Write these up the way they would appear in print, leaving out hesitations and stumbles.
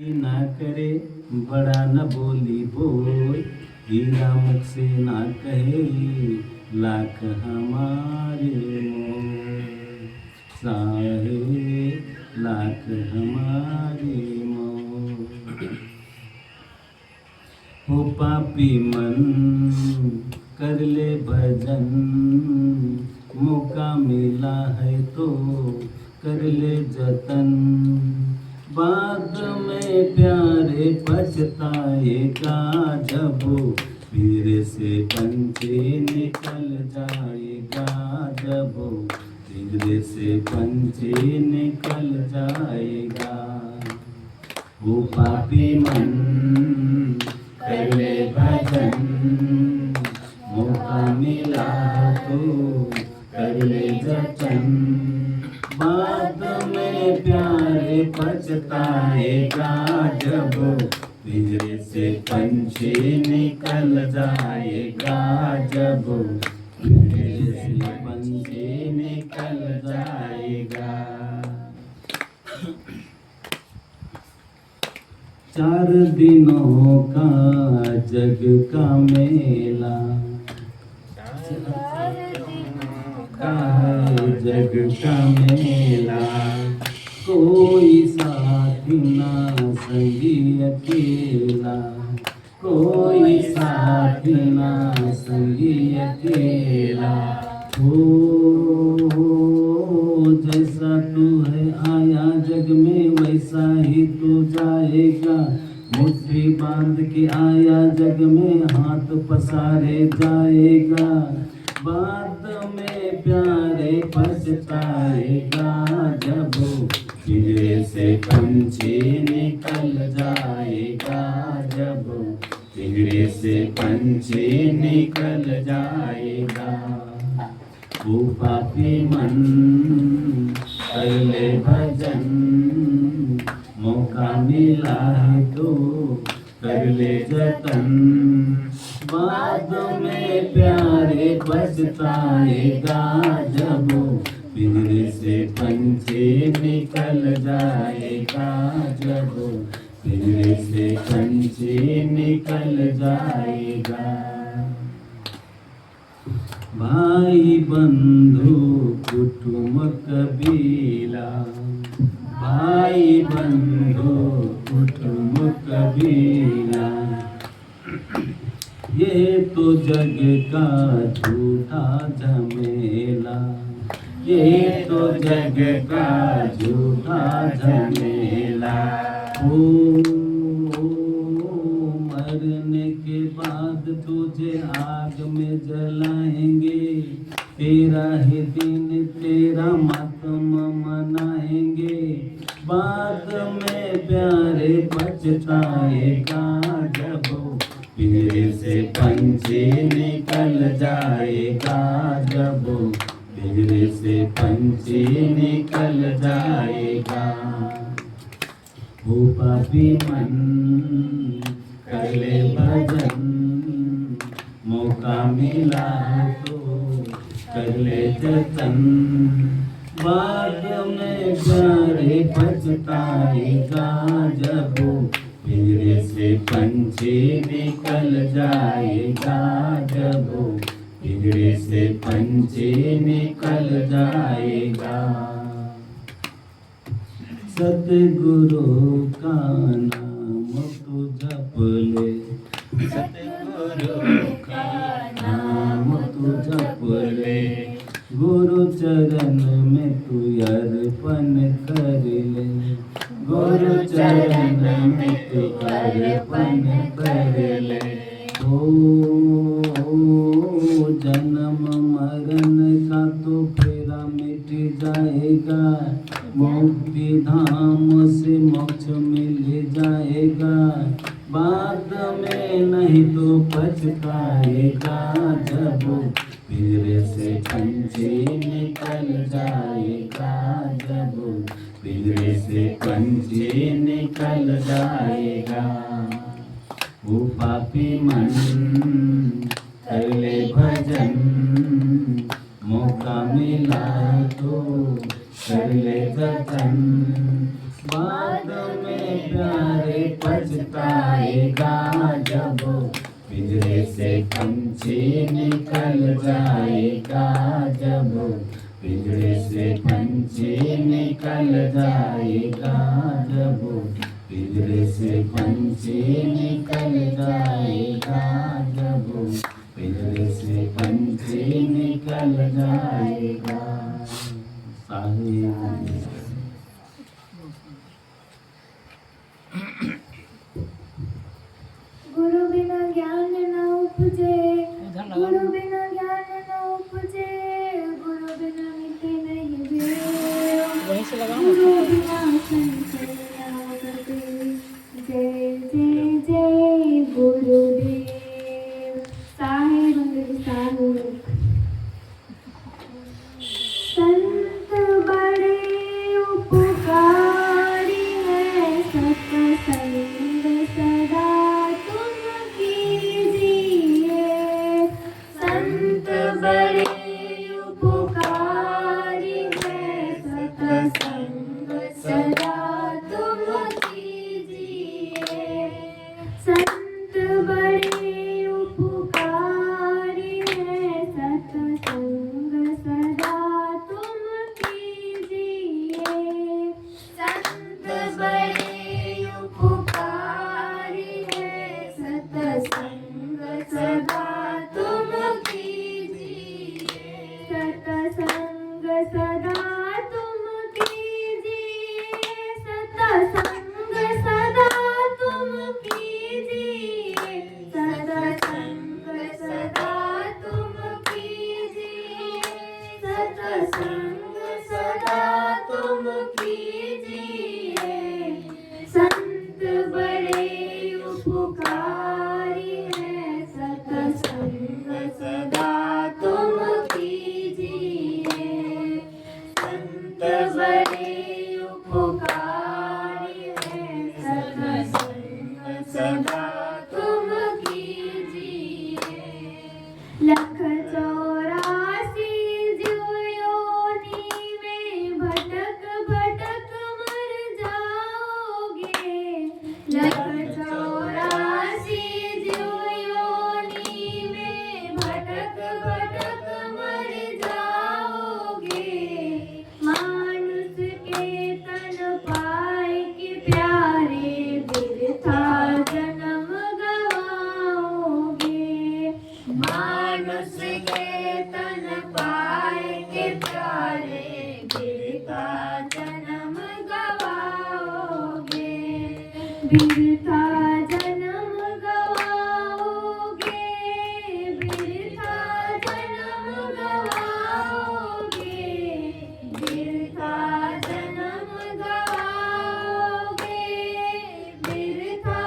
ना करे बड़ा न बोली बोल, हीरा मुख से ना कहे लाख हमारे मोल, साहे लाख हमारे मोल। हो पापी मन कर ले भजन, मौका मिला है तो कर ले जतन, बाद में प्यारे पछताएगा जब फिर से पंछी निकल जाएगा, जब फिर से पंछी निकल जाएगा। वो पापी मन कर ले भजन, मौका मिला तो कर ले जतन, बाद में प्यारे पछताएगा जब पिंजरे से पंछी निकल जाएगा, जब पिंजरे से पंछी निकल जाएगा। 4 दिनों का जग का मेला, जग का मेला, कोई साथी ना संगी अकेला, कोई साथी ना संगी अकेला। हो जैसा तू है आया जग में वैसा ही तू जाएगा, मुट्ठी बांध के आया जग में हाथ पसारे जाएगा, बाद में प्यारे पछताएगा जब पिंजरे से पंछी निकल जाएगा, जब पिंजरे से पंछी निकल जाएगा। वो पापी मन कर ले भजन, मौका मिला है तो कर ले जतन, बाद में प्यारे पछताएगा जब पिंजरे से पंछी निकल जाएगा, जब पिंजरे से पंछी निकल जाएगा। भाई बंधु कुटुंब कबीला, भाई बंधु कुटुंब कबीला, ये तो जग का झूठा झमेला, ये तो जग का झूठा झमेला। मरने के बाद तुझे आग में जलाएंगे, तेरा ही दिन तेरा मातम मनाएंगे, बाद में प्यारे पछताएगा जब पिंजरे से पंछी निकल जाएगा, जब पिंजरे से पंछी निकल जाएगा। वो पापी मन कर ले भजन, मौका मिला तो कर ले जतन, बाद में प्यारे पछताएगा जब पिंजरे से पंछी निकल जाएगा, जब पिंजरे से पंछी निकल जाएगा। सतगुरु का नाम तू जप ले, सतगुरु का नाम तू जप ले, गुरु चरण में तू अर्पण कर ले, गुरु चरण में तू अर्पण कर ले। जन्म मरण का तो फेरा मिट जाएगा, मुक्ति धाम से मोक्ष मिल जाएगा, बाद में नहीं तो पछताएगा जब पिंजरे से पंछी निकल जाएगा, जब पिंजरे से पंछी निकल जाएगा। वो पापी मन कर ले भजन, मौका मिला तो कर ले जतन, बाद में प्यारे पछताएगा जब पिंजरे से पंछी निकल जाएगा, जब पिंजरे से पंछी निकल जाएगा, जब पिंजरे से पंछी निकल जाएगा, जब पिंजरे से पंछी निकल जाएगा। साहिब गुरु बिना ज्ञान न उपजे, गुरु बिना ज्ञान न उपजे, गुरु बिना मिटे नहीं भेद, गुरु बिना संशय न कटे। जय जय जय गुरुदेव। साहिब अंग्रेजी साहिब। संत बड़े उपकारी है, सत्संग सदा तुम कीजिए। संत बड़े उपकारी है, सत्संग सदा तुम कीजिए। संत बड़े उपकारी है, सत्संग सदा तुम कीजिए। संत बड़े उपकारी है, सत्संग सदा तुम कीजिए। सत्संग सदा तुम कीजिए, सत्संग सदा तुम कीजिए। सत्संग सदा तुम कीजिए, सत्संग सदा तुम कीजिए। संत बड़े उपकारी है, सत्संग सदा तुम कीजिए। संत बड़े उपकारी है, सत्संग सदा तुम कीजिए। लख 84 योनि में भटक भटक मर जाओगे। लख 84 योनि में भटक भटक मर जाओगे। मानुष के तन पाए के प्यारे, बिरथा जन्म गवाओगे। मानुष के तन पाए के प्यारे, बिरथा जन्म गवाओगे। बिरथा जन्म गवाओगे, बिरथा जन्म गवाओगे। बिरथा जन्म गवाओगे, बिरथा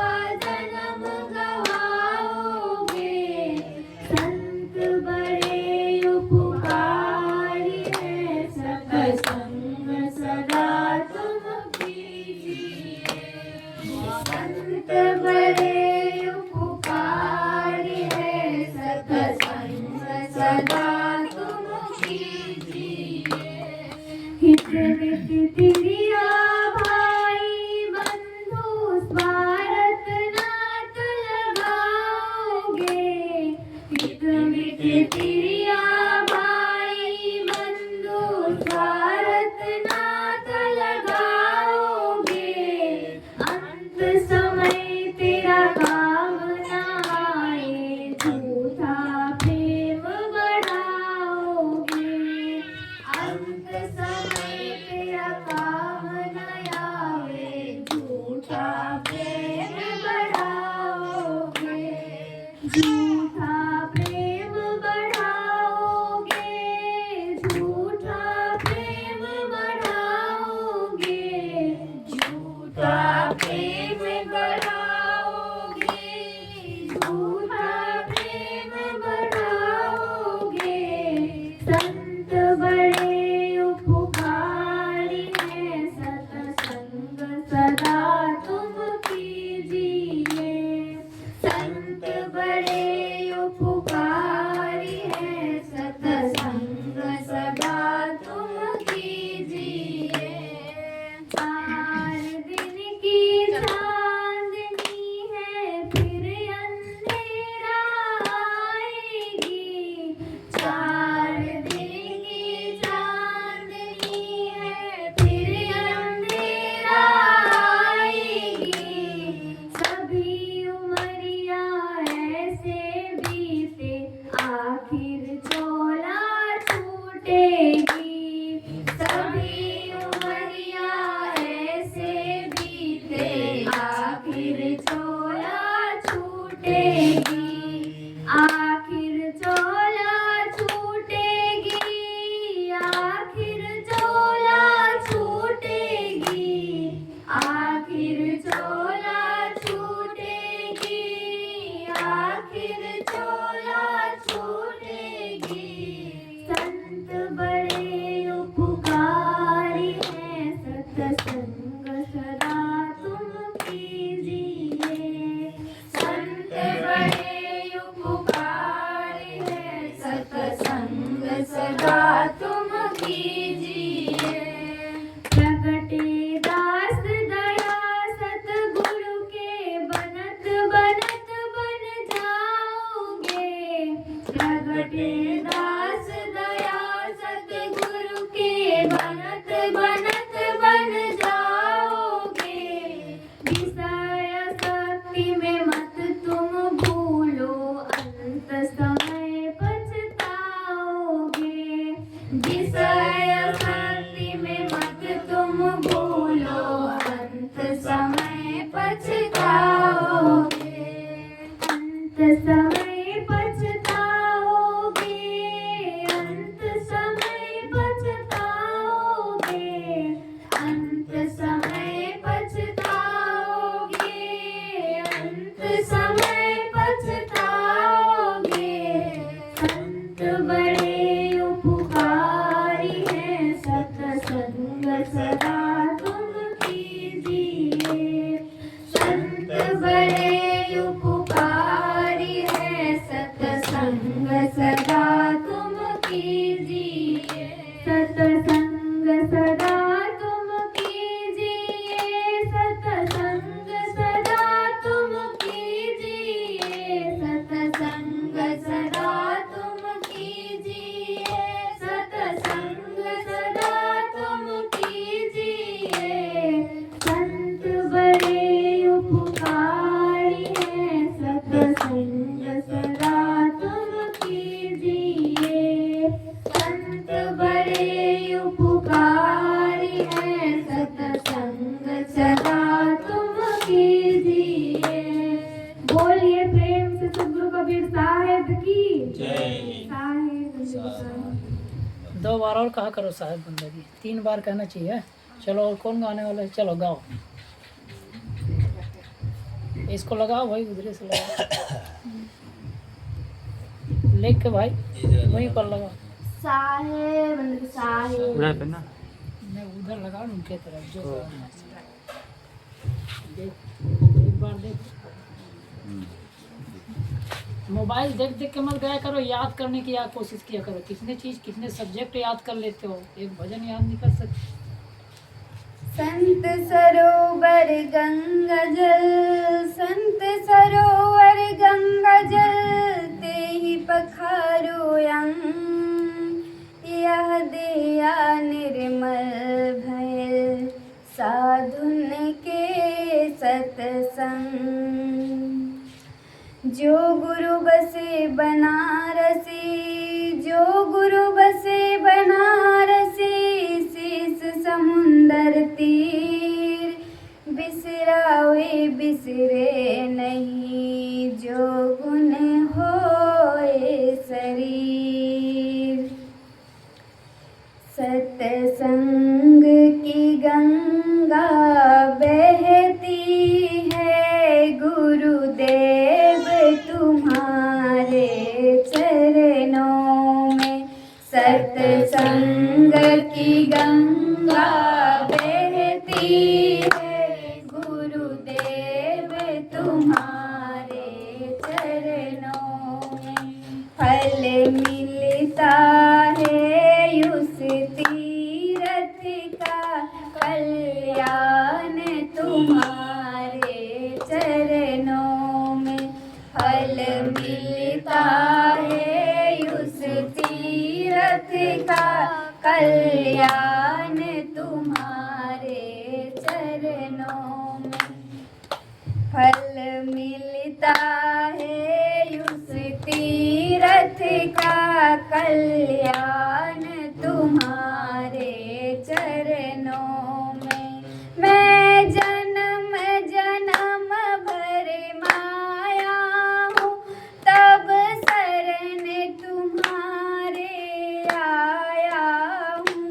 जन्म गवाओगे। संत बड़े उपकारी है, सत्संग सदा तुम कीजिए। संत बड़े उपकारी है, सत्संग सदा तुम कीजिए। हित मित तिरिया भाई बंधु, स्वार्थ नाथ लगाओगे। हित मित तिरिया भाई बंधु, स्वार्थ नाथ लगाओगे। अंत समय तेरा काम न आए, झूठा प्रेम बढ़ाओगे। अंत समय तेरा काम न आए, झूठा प्रेम बढ़ाओगे। झूठा प्रेम बढ़ाओगे, झूठा प्रेम बढ़ाओगे। झूठा प्रेम बढ़ाओगे, झूठा प्रेम बढ़ाओगे। संत बड़े उपकारी है, सत्संग सदा तुम कीजिए। संत बड़े बनत बन जाओगे। प्रगटे दास दया सतगुरु के बनत बनत बन जाओगे। विषय शक्ति में मत तुम भूलो, अंत समय पछताओगे। विषय शक्ति में मत तुम भूलो, अंत समय पछताओगे। अंत समय पछताओगे। अंत समय पछताओगे। अंत समय पछताओगे। अंत समय पछताओगे। संत बड़े उपकारी हैं, सत्संग सदा तुम कीजिए। संत बड़े उपकारी हैं, सत्संग सदा तुम कीजिए। सत्संग सदा तुम कीजिए। सत्संग सदा तुम कीजिए। सत्संग सदा तुम कीजिए। सत्संग सदा तुम कीजिए। संत बड़े उपकारी हैं, सत्संग सदा तुम कीजिए। संत बड़े उपकारी हैं, सत्संग सदा तुम कीजिए। बोलिए प्रेम से सद्गुरु कबीर साहेब की साहेब की। 2 बार और कहा करो साहेब बंदगी, 3 बार कहना चाहिए। चलो और कौन गाने वाला है? चलो गाओ, इसको लगाओ भाई, उधर से लगाओ, लेख के भाई वहीं पर लगाओ। साहेब साहेब मैं उधर लगाओ उनके तरफ जो गाना है। देख, एक बार देख, मोबाइल देख देख के मत गाया करो, याद करने की कोशिश किया करो। कितने चीज कितने सब्जेक्ट याद कर लेते हो, एक भजन याद नहीं कर सकते। संत सरोवर गंगा जल, संत सरोवर गंगा जल, तेहि पखारो अंग। यह दिया निर्मल भय, साधुन के सत्संग। जो गुरु बसे बनारसी, जो गुरु बसे बनारसी, शीस समुंदर तीर। बिसरावे बिसरे नहीं, जो गुण होए शरीर। सत्संग की गंगा बहती है, गुरुदेव तुम्हारे चरणों में। सत्संग की गंगा बहती है, गुरुदेव तुम्हारे चरणों में। फल मिलता है उस तीरथ का, कल्याण तुम्हारे चरणों में। फल मिलता है उस तीरथ का, कल्याण तुम्हारे चरणों में। फल मिलता है उस तीरथ का, कल्याण तुम्हारे चरणों में। मैं जन्म जन्म भर माया हूँ, तब शरण तुम्हारे आया हूँ।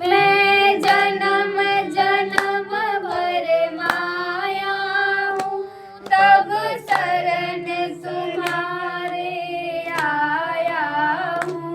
मैं जन्म जन्म भर माया हूँ, तब शरण तुम्हारे आया हूँ।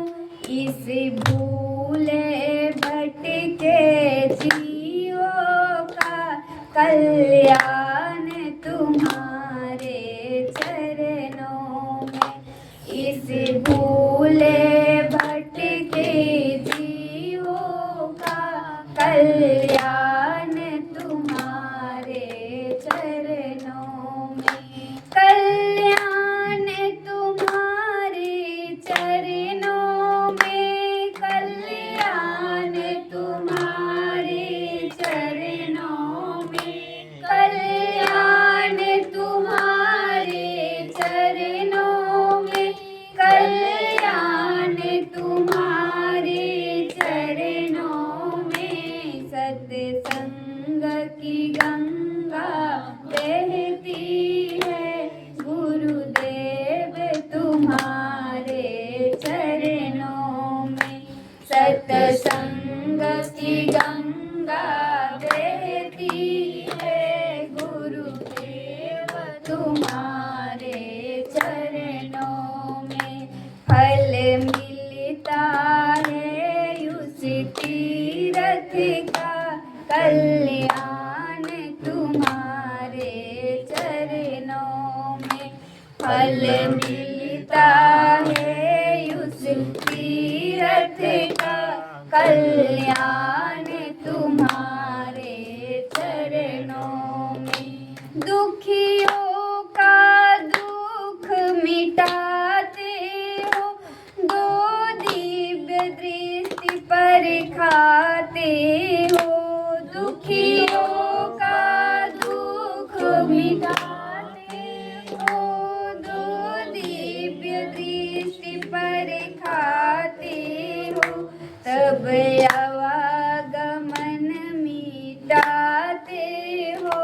तुम्हारे चरणों में। फल मिलता है उस तीरथ का, कल्याण तुम्हारे चरणों में। फल मिलता है उस तीरथ का, कल्याण तुम्हारे चरणों में। दुखियों का दुख मिटाते हो, दो दिव्य दृष्टि पर खाते हो। दुखियों का दुख मिटाते हो, दो दिव्य दृष्टि पर खाते हो। तब आवागमन मिटाते हो,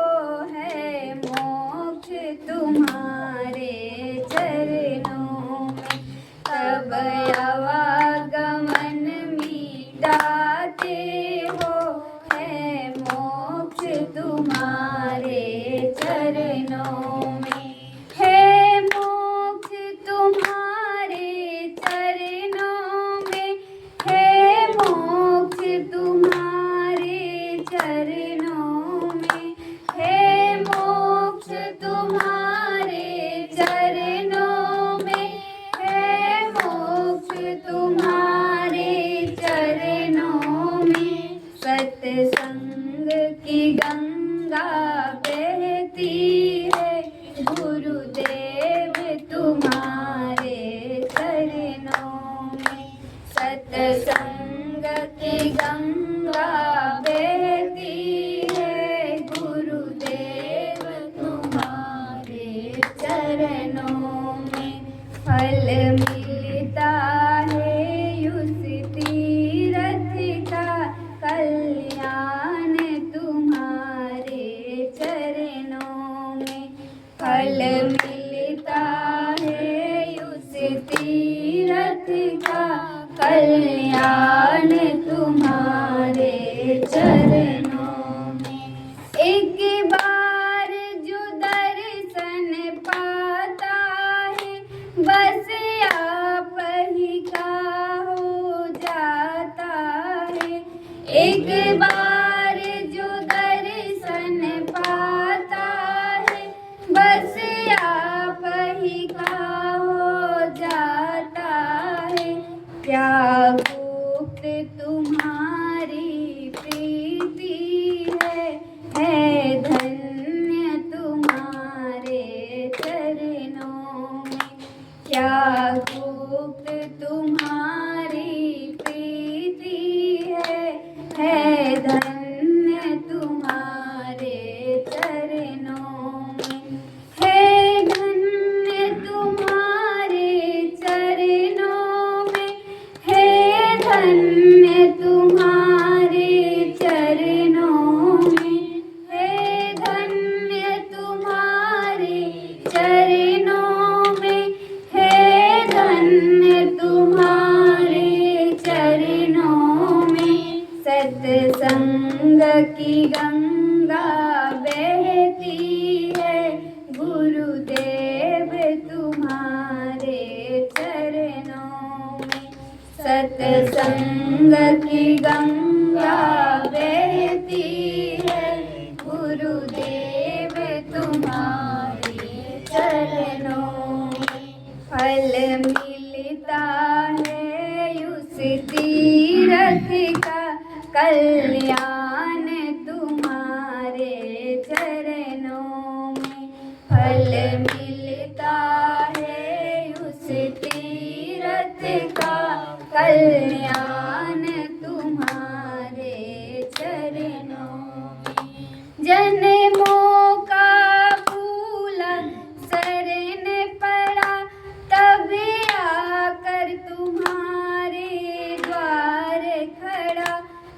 है मोक्ष तुम्हारे चरणों में। तब आवागमन मिटाते हो, है मोक्ष तुम्हारे चरणों में। है मोक्ष तुम्हारे चरणों में, है मोक्ष तुम्हारे चरणों में। है मोक्ष तुम्हारे चरणों में, है मोक्ष तुम्हारे चरणों में। सत्संग की गंगा बहती है, गुरुदेव तुम्हारे चरणों में। सत्संग की गंगा बहती है, गुरुदेव तुम्हारे चरणों में। फल मिलता है उस तीरथ का, कल्याण तुम्हारे चरणों में। फल मिलता है उस तीरथ का, कल्याण तुम्हारे चरणों में। एक बार जो दर्शन पाता है, बस आप ही का हो जाता है। एक बार जो दर्शन पाता है, बस आप ही का हो जाता है। क्या गुप्त तुम्हारी प्रीति है धन्य तुम्हारे चरणों में। क्या गुप्त तुम्हारी प्रीति है धन्य तुम्हारे चरणों में। है धन्य तुम्हारे चरणों में, है धन्य तुम्हारे चरणों में। है धन्य तुम्हारे चरणों में, है धन्य तुम्हारे चरणों में। सत्संग की गंगा बहती है, गुरुदेव तुम्हारे चरणों में। सत्संग की गंगा बहती है, गुरुदेव तुम्हारे चरणों में। फल मिलता है उस तीरथ का, कल्याण तुम्हारे चरणों में। फल मिलता है उस तीरथ का, कल्याण तुम्हारे चरणों में। जन्मों का भूला शरण पड़ा, तब आकर तुम्हारे द्वार खड़ा।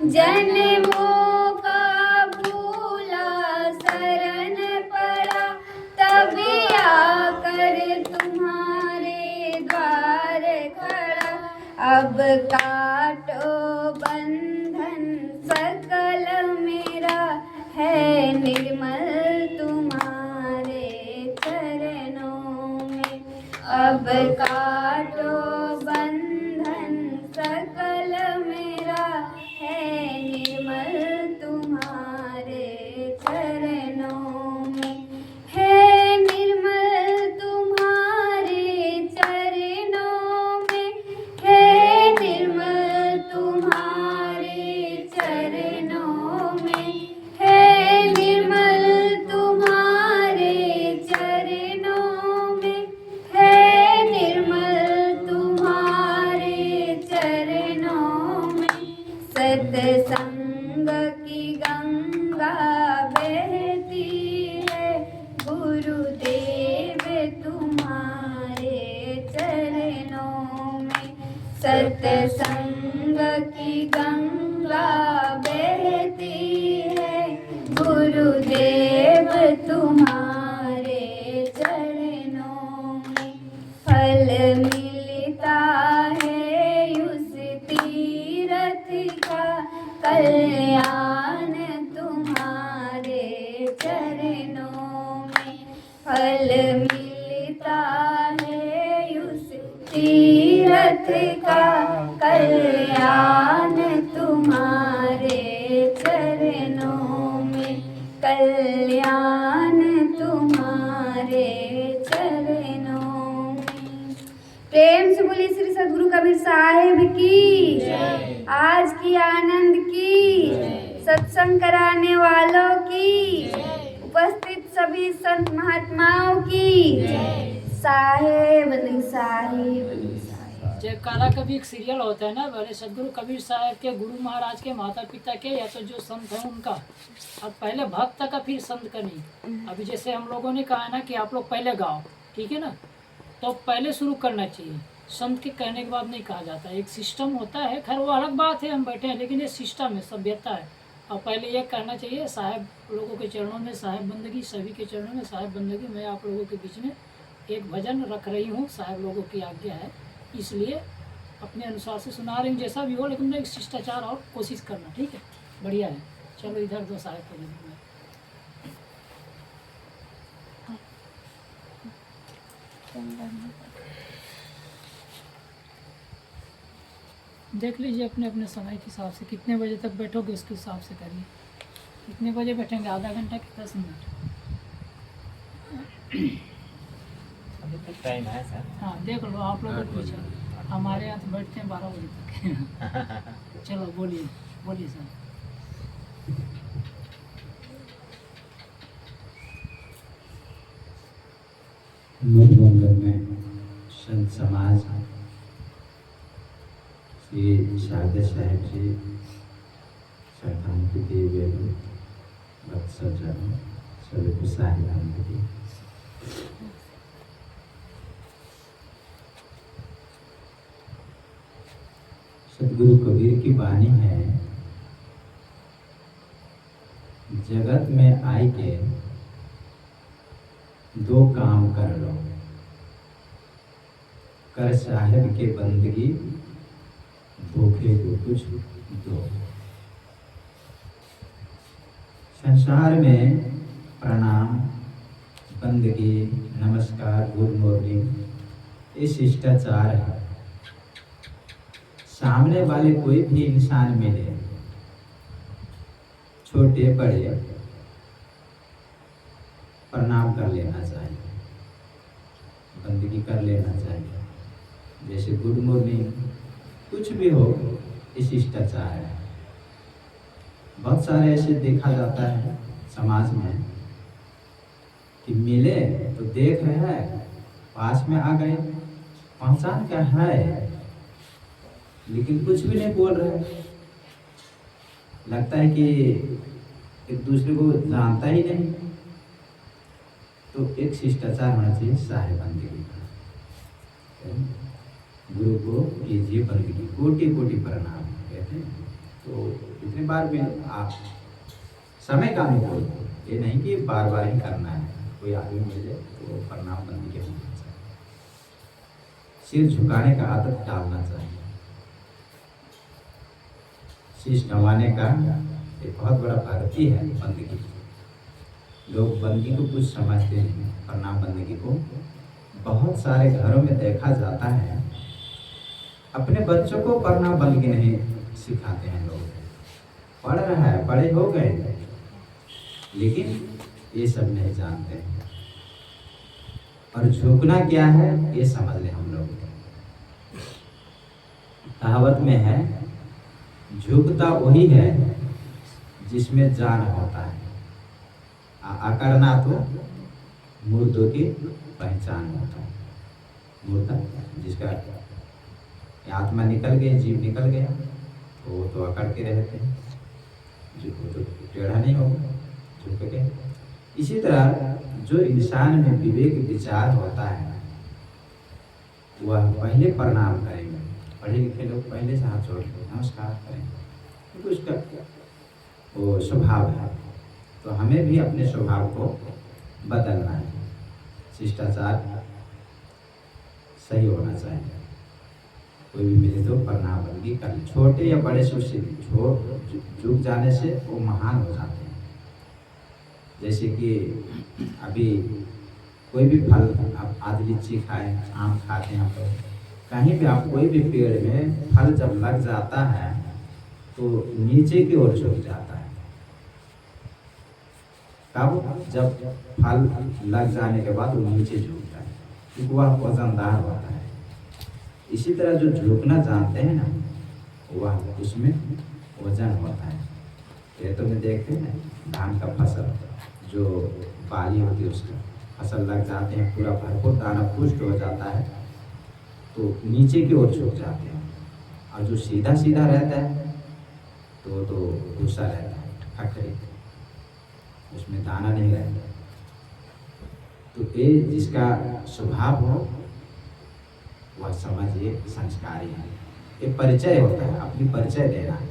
जन्मों का भूला शरण पड़ा, तब आकर तुम्हारे द्वार खड़ा। अब काटो बंधन सकल मेरा, है निर्मल तुम्हारे चरण। अब काटो बंधन सकल मेरा, है निर्मल तुम्हारे चरणों में, है निर्मल तुम्हारे चरणों में, है निर्मल तुम्हारे चरणों में, है निर्मल तुम्हारे चरणों में, है निर्मल तुम्हारे चरणों में। सत्संग की गंगा बहती है, गुरुदेव तुम्हारे चरणों में। सत्संग की गंगा बहती है, गुरुदेव तुम्हारे चरणों में। फल मिलता है उस तीरथ का, कल्याण तुम्हारे चरणों में। फल मिलता है उस तीरथ का, कल्याण तुम्हारे चरणों में, कल्याण तुम्हारे चरणों में। प्रेम से बोलिए श्री सद्गुरु कबीर साहिब की, आज की आनंद की, सत्संग कराने वालों की, उपस्थित सभी संत महात्माओं की। साहेब साहिब जयकारा का भी एक सीरियल होता है ना, बड़े सदगुरु कबीर साहब के, गुरु महाराज के, माता पिता के, या तो जो संत हैं उनका। अब पहले भक्त का फिर संत का नहीं। अभी जैसे हम लोगों ने कहा ना कि आप लोग पहले गाओ, ठीक है ना, तो पहले शुरू करना चाहिए, संत के कहने के बाद नहीं कहा जाता। एक सिस्टम होता है, खैर वो अलग बात है, हम बैठे हैं, लेकिन ये सिस्टम है, सभ्यता है। और पहले ये कहना चाहिए साहेब लोगों के चरणों में साहेब बंदगी, सभी के चरणों में साहेब बंदगी। मैं आप लोगों के बीच में एक भजन रख रही हूँ, साहेब लोगों की आज्ञा है, इसलिए अपने अनुसार से सुना रही हूँ, जैसा भी हो, लेकिन एक शिष्टाचार और कोशिश करना, ठीक है, बढ़िया है। चलो इधर दो साहेब को देख लीजिए अपने अपने समय के हिसाब से, कितने बजे तक बैठोगे उसके हिसाब से करिए। कितने बजे बैठेंगे, आधा घंटा कि 10 मिनट? अभी तक टाइम है सर। हाँ देख लो, आप लोग पूछो, हमारे यहाँ तो बैठते हैं 12 बजे तक। चलो बोलिए बोलिए सर। मधुबन में संत समाज श्री शारदा साहेब जी, श्रद्धांजलि देवी, भक्त सज्जन सभी को साहिबान। सदगुरु कबीर की वाणी है, जगत में आई के दो काम कर लो, कर साहेब के बंदगी, धोखे को कुछ दो। संसार में प्रणाम, बंदगी, नमस्कार, गुड मॉर्निंग, ये शिष्टाचार है। सामने वाले कोई भी इंसान मिले, छोटे बड़े, प्रणाम कर लेना चाहिए, बंदगी कर लेना चाहिए। जैसे गुड मॉर्निंग, कुछ भी हो, ये शिष्टाचार है। बहुत सारे ऐसे देखा जाता है समाज में कि मिले तो देख रहे हैं, पास में आ गए, पहचान क्या है, लेकिन कुछ भी नहीं बोल रहे। लगता है कि एक दूसरे को जानता ही नहीं। तो एक शिष्टाचार होना चाहिए साहेब बंदगी का। गुरु को कीजिए बंदगी, कोटि कोटि प्रणाम कहते हैं। तो इतने बार भी आप समय का अनुकूल, ये नहीं कि बार बार ही करना है। कोई आदमी मिले तो प्रणाम बंदगी होना चाहिए, सिर झुकाने का आदत डालना चाहिए। शीश नवाने का एक बहुत बड़ा भक्ति है बंदगी। लोग बंदगी को कुछ समझते नहीं, प्रणाम बंदगी को बहुत सारे घरों में देखा जाता है, अपने बच्चों को पढ़ना बल्कि नहीं सिखाते हैं लोग। पढ़ रहा है, बड़े हो गए, लेकिन ये सब नहीं जानते हैं। और झुकना क्या है ये समझ लें हम लोग। कहावत में है, झुकता वही है जिसमें जान होता है, अकड़ना तो मुर्दों की पहचान होता है। मुर्दा जिसका आत्मा निकल गई, जीव निकल गया, तो वो तो अकड़ के रहते हैं, वो तो टेढ़ा नहीं होगा, झुक के। इसी तरह जो इंसान में विवेक विचार होता है वह पहले प्रणाम करेंगे। पढ़े लिखे लोग पहले से हाथ जोड़ के नमस्कार करेंगे, क्योंकि उसका वो स्वभाव है। तो हमें भी अपने स्वभाव को बदलना है, शिष्टाचार सही होना चाहिए। कोई भी मिले तो प्रणाम बंदी कर, छोटे या बड़े से झुक जाने से वो महान हो जाते हैं। जैसे कि अभी कोई भी फल, आप आज लीची खाएं, आम खाते हैं, आप कहीं भी आप कोई भी पेड़ में फल जब लग जाता है तो नीचे की ओर झुक जाता है। कब? जब फल लग जाने के बाद वो नीचे झुकता है, क्योंकि वह वजनदार होता है। इसी तरह जो झुकना जानते हैं ना, वह उसमें वजन होता है। खेतों में देखते हैं धान का फसल, जो बाली होती है उसका फसल लग जाते हैं, पूरा भरपूर दाना पुष्ट हो जाता है, तो नीचे की ओर झुक जाते हैं। और जो सीधा सीधा रहता है तो भूसा रहता है, खखरी, उसमें दाना नहीं रहता। तो ये जिसका स्वभाव हो वह समझिए संस्कारी है। ये परिचय होता है, अपनी परिचय देना है।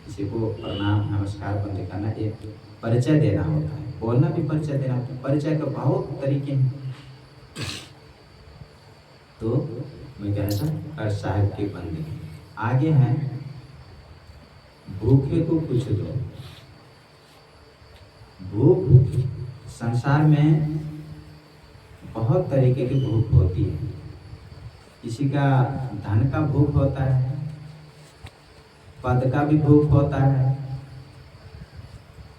किसी को प्रणाम नमस्कार बंद करना एक परिचय देना होता है, बोलना भी परिचय देना होता है। परिचय के बहुत तरीके हैं। तो मैं कहता कर साहिब के बंदे आगे हैं, भूखे को कुछ दो। भूख संसार में बहुत तरीके की भूख होती है। किसी का धन का भूख होता है, पद का भी भूख होता है,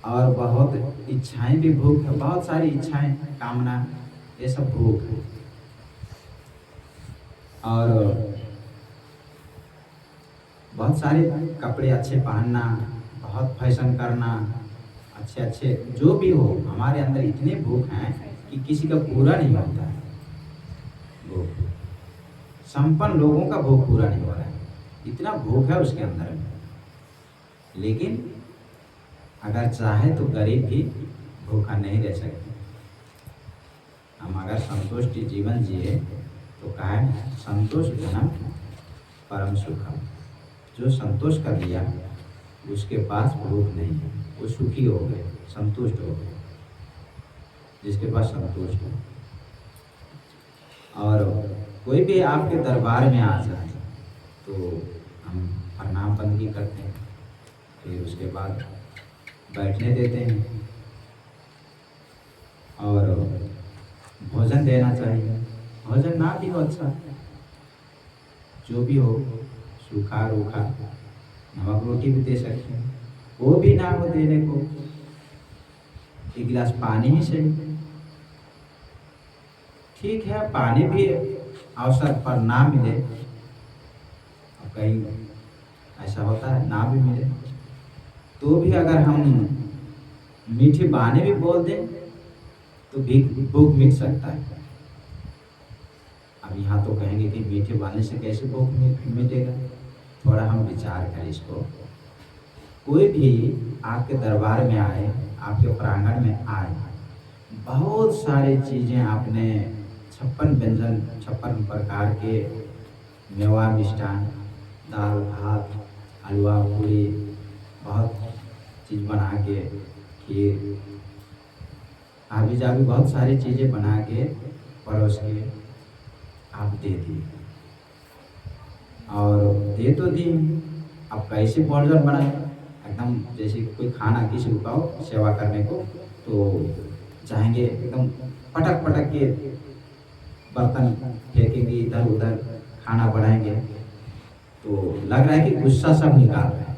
और बहुत इच्छाएं भी भूख है। बहुत सारी इच्छाएं, कामना, ये सब भूख है। और बहुत सारे कपड़े अच्छे पहनना, बहुत फैशन करना, अच्छे अच्छे जो भी हो, हमारे अंदर इतने भूख हैं कि किसी का पूरा नहीं होता है। भूख संपन्न लोगों का भूख पूरा नहीं हो रहा है, इतना भूख है उसके अंदर में। लेकिन अगर चाहे तो गरीब भी भूखा नहीं रह सकते। हम अगर संतुष्टि जीवन जिए तो कहा संतोष धनम परम सुखम। जो संतोष कर दिया उसके पास भूख नहीं है, वो सुखी हो गए, संतुष्ट हो गए, जिसके पास संतुष्ट हो। और कोई भी आपके दरबार में आ जाए तो हम प्रणाम बंदगी करते हैं, फिर उसके बाद बैठने देते हैं और भोजन देना चाहिए। भोजन ना भी हो अच्छा, जो भी हो, सूखा रूखा, नमक रोटी भी दे सकते हैं। वो भी ना हो देने को, एक गिलास पानी ही सही, ठीक है। पानी भी अवसर पर ना मिले, और कहीं ऐसा होता है ना भी मिले, तो भी अगर हम मीठे बहाने भी बोल दें तो भी भूख मिट सकता है। अब यहाँ तो कहेंगे कि मीठे बहाने से कैसे भूख मिटेगा, थोड़ा हम विचार करें इसको। कोई भी आपके दरबार में आए, आपके प्रांगण में आए, बहुत सारी चीज़ें आपने 56 व्यंजन, 56 प्रकार के मेवा मिष्ठान, दाल भात, हलवा पूरी, बहुत चीज़ बना के, खीर हाबी जाबी, बहुत सारी चीज़ें बना के परोस के आप दे दिए। और दे तो दी, अब कैसे भोजन बनाए, एकदम जैसे कोई खाना किसी को कहो सेवा करने को, तो चाहेंगे एकदम पटक पटक के बर्तन फेंकेंगे इधर उधर, खाना बढ़ाएंगे, तो लग रहा है कि गुस्सा सब निकाल रहे हैं।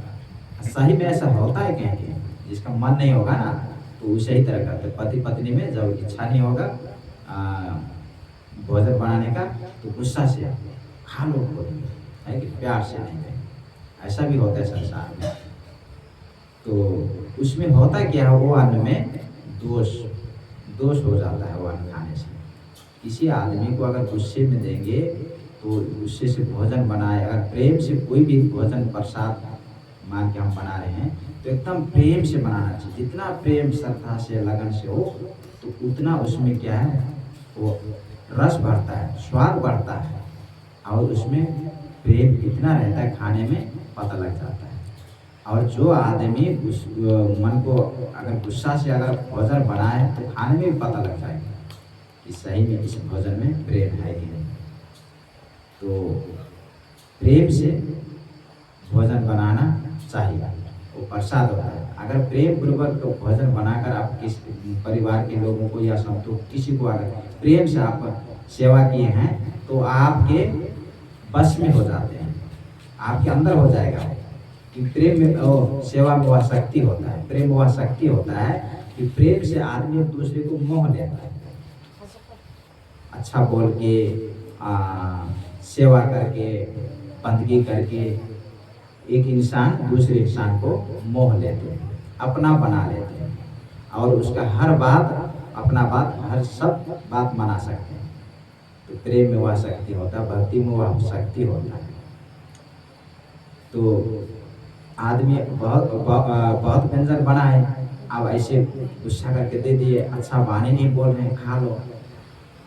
सही में ऐसा होता है कहीं? जिसका मन नहीं होगा ना तो उसे ही तरह करते। पति पत्नी में जब इच्छा नहीं होगा भोजन बनाने का तो गुस्सा से खा लो बोलेंगे, है कि प्यार से नहीं कहेंगे। ऐसा भी होता है संसार में। तो उसमें होता क्या है, वो अन्न में दोष हो जाता है। वो अन्न खाने से किसी आदमी को अगर गुस्से में देंगे तो गुस्से से भोजन बनाए, अगर प्रेम से कोई भी भोजन प्रसाद मान के हम बना रहे हैं तो एकदम प्रेम से बनाना चाहिए। जितना प्रेम श्रद्धा से लगन से हो तो उतना उसमें क्या है, वो रस बढ़ता है, स्वाद बढ़ता है, और उसमें प्रेम कितना रहता है खाने में पता लग जाता है। और जो आदमी उस मन को अगर गुस्सा से अगर भोजन बनाए तो खाने में भी पता लग जाएगा कि सही में इस भोजन में प्रेम है कि नहीं। तो प्रेम से भोजन बनाना चाहिए, वो प्रसाद होता है। अगर प्रेम पूर्वक तो भोजन बनाकर आप किस परिवार के लोगों को या संतों किसी को अगर प्रेम से आप सेवा किए हैं तो आपके बस में हो जाते हैं, आपके अंदर हो जाएगा। कि प्रेम में सेवा में वह शक्ति होता है, प्रेम वह शक्ति होता है कि प्रेम से आदमी एक दूसरे को मोह लेता है। अच्छा बोल के सेवा करके बंदगी करके एक इंसान दूसरे इंसान को मोह लेते हैं, अपना बना लेते हैं, और उसका हर बात अपना बात हर सब बात मना सकते हैं। तो प्रेम में वह शक्ति होता है, भक्ति में वह शक्ति होता है। तो आदमी बहुत व्यंजन बनाए, अब ऐसे गुस्सा करके दे दिए, अच्छा वाणी नहीं बोल रहे हैं, खा लो,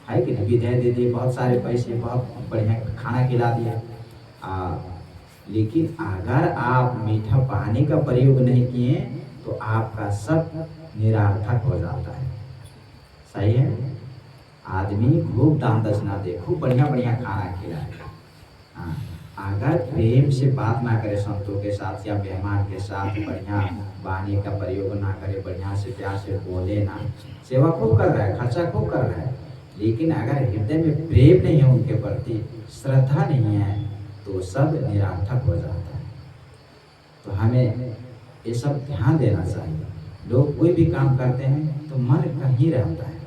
है कि नहीं, विधेय दे दिए, बहुत सारे पैसे, बहुत बढ़िया खाना खिला दिया। लेकिन अगर आप मीठा पानी का प्रयोग नहीं किए तो आपका सब निरर्थक हो जाता है। सही है? आदमी खूब दान दक्षिणा दे, खूब बढ़िया बढ़िया खाना खिलाए, अगर प्रेम से बात ना करे संतों के साथ या मेहमान के साथ, बढ़िया वाणी का प्रयोग ना करे, बढ़िया से प्यार से बोले ना, सेवा खूब कर रहा है, खर्चा खूब कर रहा है, लेकिन अगर हृदय में प्रेम नहीं है उनके प्रति, श्रद्धा नहीं है, तो सब निरर्थक हो जाता है। तो हमें ये सब ध्यान देना चाहिए। लोग कोई भी काम करते हैं तो मन कहीं रहता है,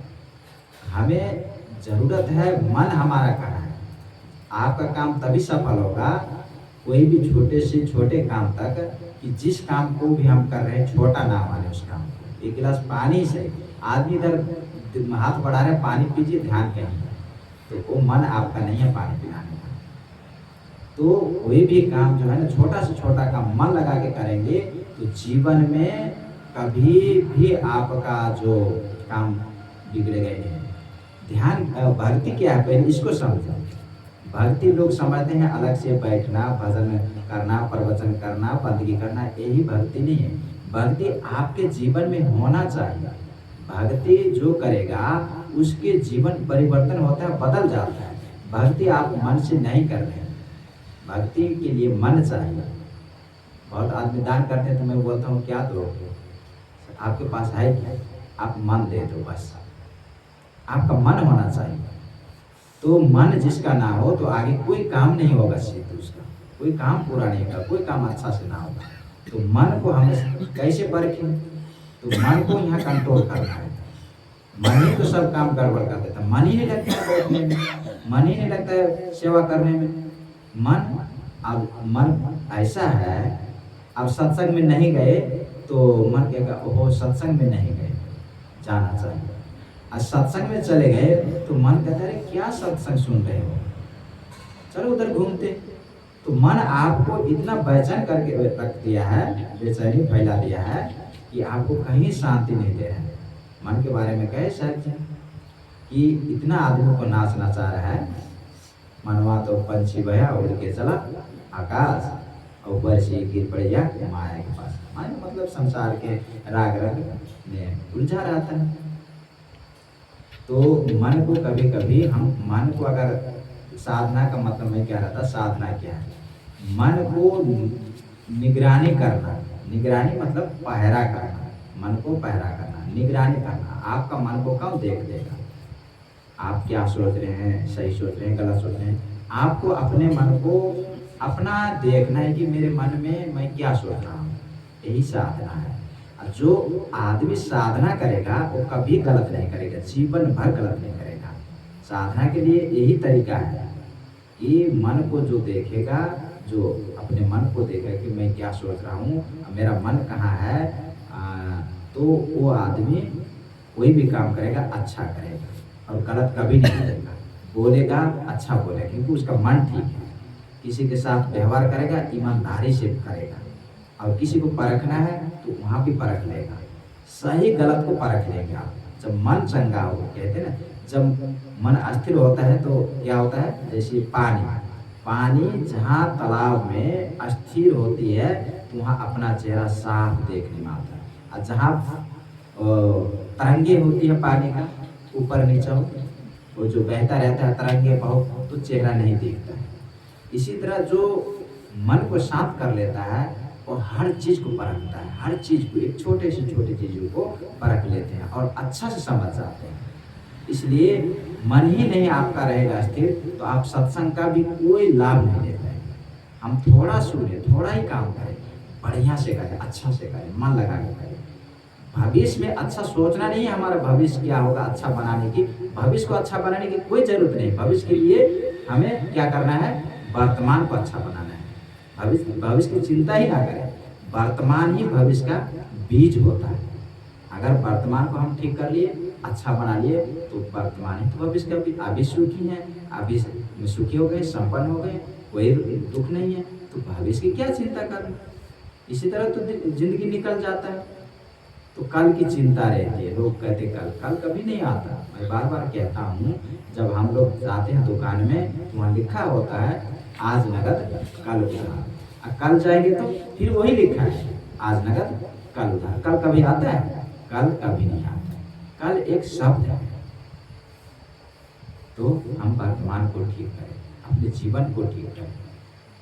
हमें जरूरत है मन हमारा कहाँ है। आपका काम तभी सफल होगा, कोई भी छोटे से छोटे काम तक, कि जिस काम को भी हम कर रहे हैं छोटा ना माने उस काम को। एक गिलास पानी से आदमी इधर हाथ बढ़ा रहे, पानी पीजिए, ध्यान कहीं, तो वो मन आपका नहीं है पानी पिलाने का। तो कोई भी काम जो है ना, छोटा से छोटा काम मन लगा के करेंगे तो जीवन में कभी भी आपका जो काम बिगड़ेगा नहीं। ध्यान भक्ति क्या है, पहले इसको समझो। भक्ति लोग समझते हैं अलग से बैठना, भजन करना, प्रवचन करना, बंदगी करना, यही भक्ति नहीं है। भक्ति आपके जीवन में होना चाहिए। भक्ति जो करेगा उसके जीवन परिवर्तन होता है, बदल जाता है। भक्ति आप मन से नहीं कर रहे हैं, भक्ति के लिए मन चाहिए। बहुत आदमी दान करते हैं तो मैं बोलता हूँ क्या दो, आपके पास है क्या, आप मन दे दो, बस आपका मन होना चाहिए। तो मन जिसका ना हो तो आगे कोई काम नहीं होगा, सिद्ध उसका कोई काम पूरा नहीं होगा, कोई काम अच्छा से ना होगा। तो मन को हमें कैसे परखें, तो मन को यहाँ कंट्रोल करना है। मन ही तो सब काम गड़बड़ कर देता है, मन ही नहीं लगता है बैठने में, मन ही नहीं लगता है सेवा करने में। अब मन ऐसा है, अब सत्संग में नहीं गए तो मन कहेगा ओहो सत्संग में नहीं गए, जाना चाहिए। और सत्संग में चले गए तो मन कहता है क्या सत्संग सुन रहे हो, चलो उधर घूमते। तो मन आपको इतना बेचैन करके रख दिया है, बेचैनी फैला दिया है कि आपको कहीं शांति नहीं दे रहा है। मन के बारे में कहे सच कि इतना आदमी को नाचना चाह रहा है, मनवा तो पंछी बया उड़ के चला आकाश, और ऊपर से गिर पड़ जा माया के पास। माया मतलब संसार के राग रंग में उलझा रहता है। तो मन को कभी कभी हम मन को अगर साधना का मतलब में क्या रहता, साधना क्या है, मन को निगरानी करना। निगरानी मतलब पहरा करना, मन को पहरा करना, निगरानी करना। आपका मन को कौन देख देगा, आप क्या सोच रहे हैं, सही सोच रहे हैं, गलत सोच रहे हैं। आपको अपने मन को अपना देखना है कि मेरे मन में मैं क्या सोच रहा हूँ, यही साधना है। और जो आदमी साधना करेगा वो कभी गलत नहीं करेगा, जीवन भर गलत नहीं करेगा। साधना के लिए यही तरीका है कि मन को जो देखेगा, जो अपने मन को देखेगा कि मैं क्या सोच रहा हूँ, मेरा मन कहाँ है, तो वो आदमी कोई भी काम करेगा अच्छा करेगा और गलत कभी नहीं करेगा। बोलेगा अच्छा बोलेगा क्योंकि उसका मन ठीक है। किसी के साथ व्यवहार करेगा ईमानदारी से करेगा, और किसी को परखना है तो वहाँ भी परख लेगा, सही गलत को परख लेगा। जब मन चंगा हो, कहते हैं ना, जब मन अस्थिर होता है तो क्या होता है, जैसे पानी जहाँ तालाब में अस्थिर होती है तो वहाँ अपना चेहरा साफ देखने में आता है। और जहाँ तरंगे होती है पानी का, ऊपर नीचे वो जो बहता रहता है तरंगे बहुत, तो चेहरा नहीं दिखता है। इसी तरह जो मन को शांत कर लेता है और हर चीज को परखता है, हर चीज को, एक छोटे से छोटे चीजों को परख लेते हैं और अच्छा से समझ जाते हैं। इसलिए मन ही नहीं आपका रहेगा स्थिर तो आप सत्संग का भी कोई लाभ नहीं ले पाएंगे। हम थोड़ा सुने, थोड़ा ही काम करें, बढ़िया से करें, अच्छा से करें, मन लगा के करें। भविष्य में अच्छा सोचना नहीं है, हमारा भविष्य क्या होगा अच्छा बनाने की, भविष्य को अच्छा बनाने की कोई जरूरत नहीं। भविष्य के लिए हमें क्या करना है, वर्तमान को अच्छा बनाना है। भविष्य की चिंता ही ना करें, वर्तमान ही भविष्य का बीज होता है। अगर वर्तमान को हम ठीक कर लिए, अच्छा बना लिए, तो वर्तमान ही तो भविष्य का बीज। अभी सुखी हैं, अभी सुखी हो गए, संपन्न हो गए, कोई दुख नहीं है, तो भविष्य की क्या चिंता करना। इसी तरह तो जिंदगी निकल जाता है, तो कल की चिंता रहती है। लोग कहते कल कभी नहीं आता। मैं बार बार कहता हूँ, जब हम लोग जाते हैं दुकान में तो वहाँ लिखा होता है आज नगद कल उधार। कल जाएंगे तो फिर वही लिखा है आज नगद कल उधार। कल कभी आता है? कल कभी नहीं आता। कल एक शब्द है। तो हम वर्तमान को ठीक करें, अपने जीवन को ठीक करें।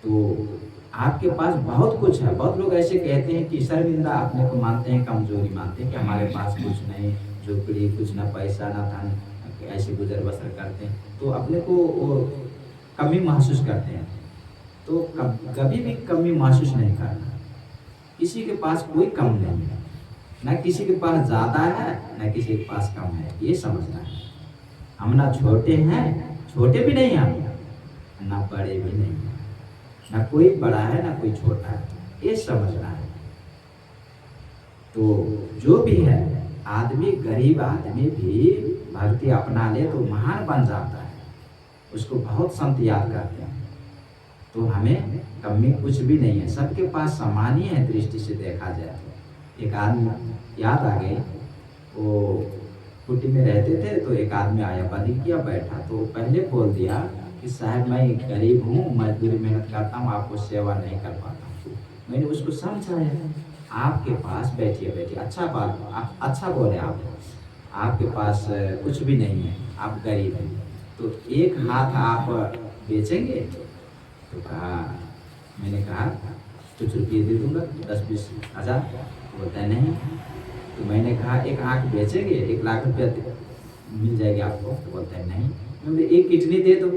तो आपके पास बहुत कुछ है। बहुत लोग ऐसे कहते हैं कि शर्मिंदा अपने को मानते हैं, कमजोरी मानते हैं कि हमारे पास कुछ नहीं, झोपड़ी, कुछ ना पैसा ना धन, ऐसे गुजर बसर करते हैं, तो अपने को कमी महसूस करते हैं। तो कभी भी कमी महसूस नहीं करना। किसी के पास कोई कम नहीं है, ना किसी के पास ज़्यादा है ना किसी के पास कम है, ये समझना है। हम ना छोटे हैं, छोटे भी नहीं हम, ना बड़े भी नहीं, ना कोई बड़ा है ना कोई छोटा है, ये समझना है। तो जो भी है, आदमी, गरीब आदमी भी भक्ति अपना ले तो महान बन जाता है। उसको बहुत संत याद करते हैं। तो हमें कमी कुछ भी नहीं है, सबके पास समान ही है दृष्टि से देखा जाए तो। एक आदमी याद आ गई, वो कुटी में रहते थे, तो एक आदमी आया, बंदी किया, बैठा, तो पहले बोल दिया कि साहब मैं गरीब हूँ, मजदूरी मेहनत करता हूँ, आपको सेवा नहीं कर पाता हूँ। मैंने उसको समझाया, आपके पास बैठिए, अच्छा बात, आप अच्छा बोले, आपके पास कुछ भी नहीं है, आप गरीब हैं, तो एक हाथ आप बेचेंगे? तो कहा, मैंने कहा कुछ रुपये दे दूंगा, 10-20 हज़ार। बोलता है नहीं। तो मैंने कहा एक आँख बेचेंगे, 1 लाख रुपया मिल जाएगी आपको? तो बोलता है नहीं। मैं बोले एक किडनी दे दो,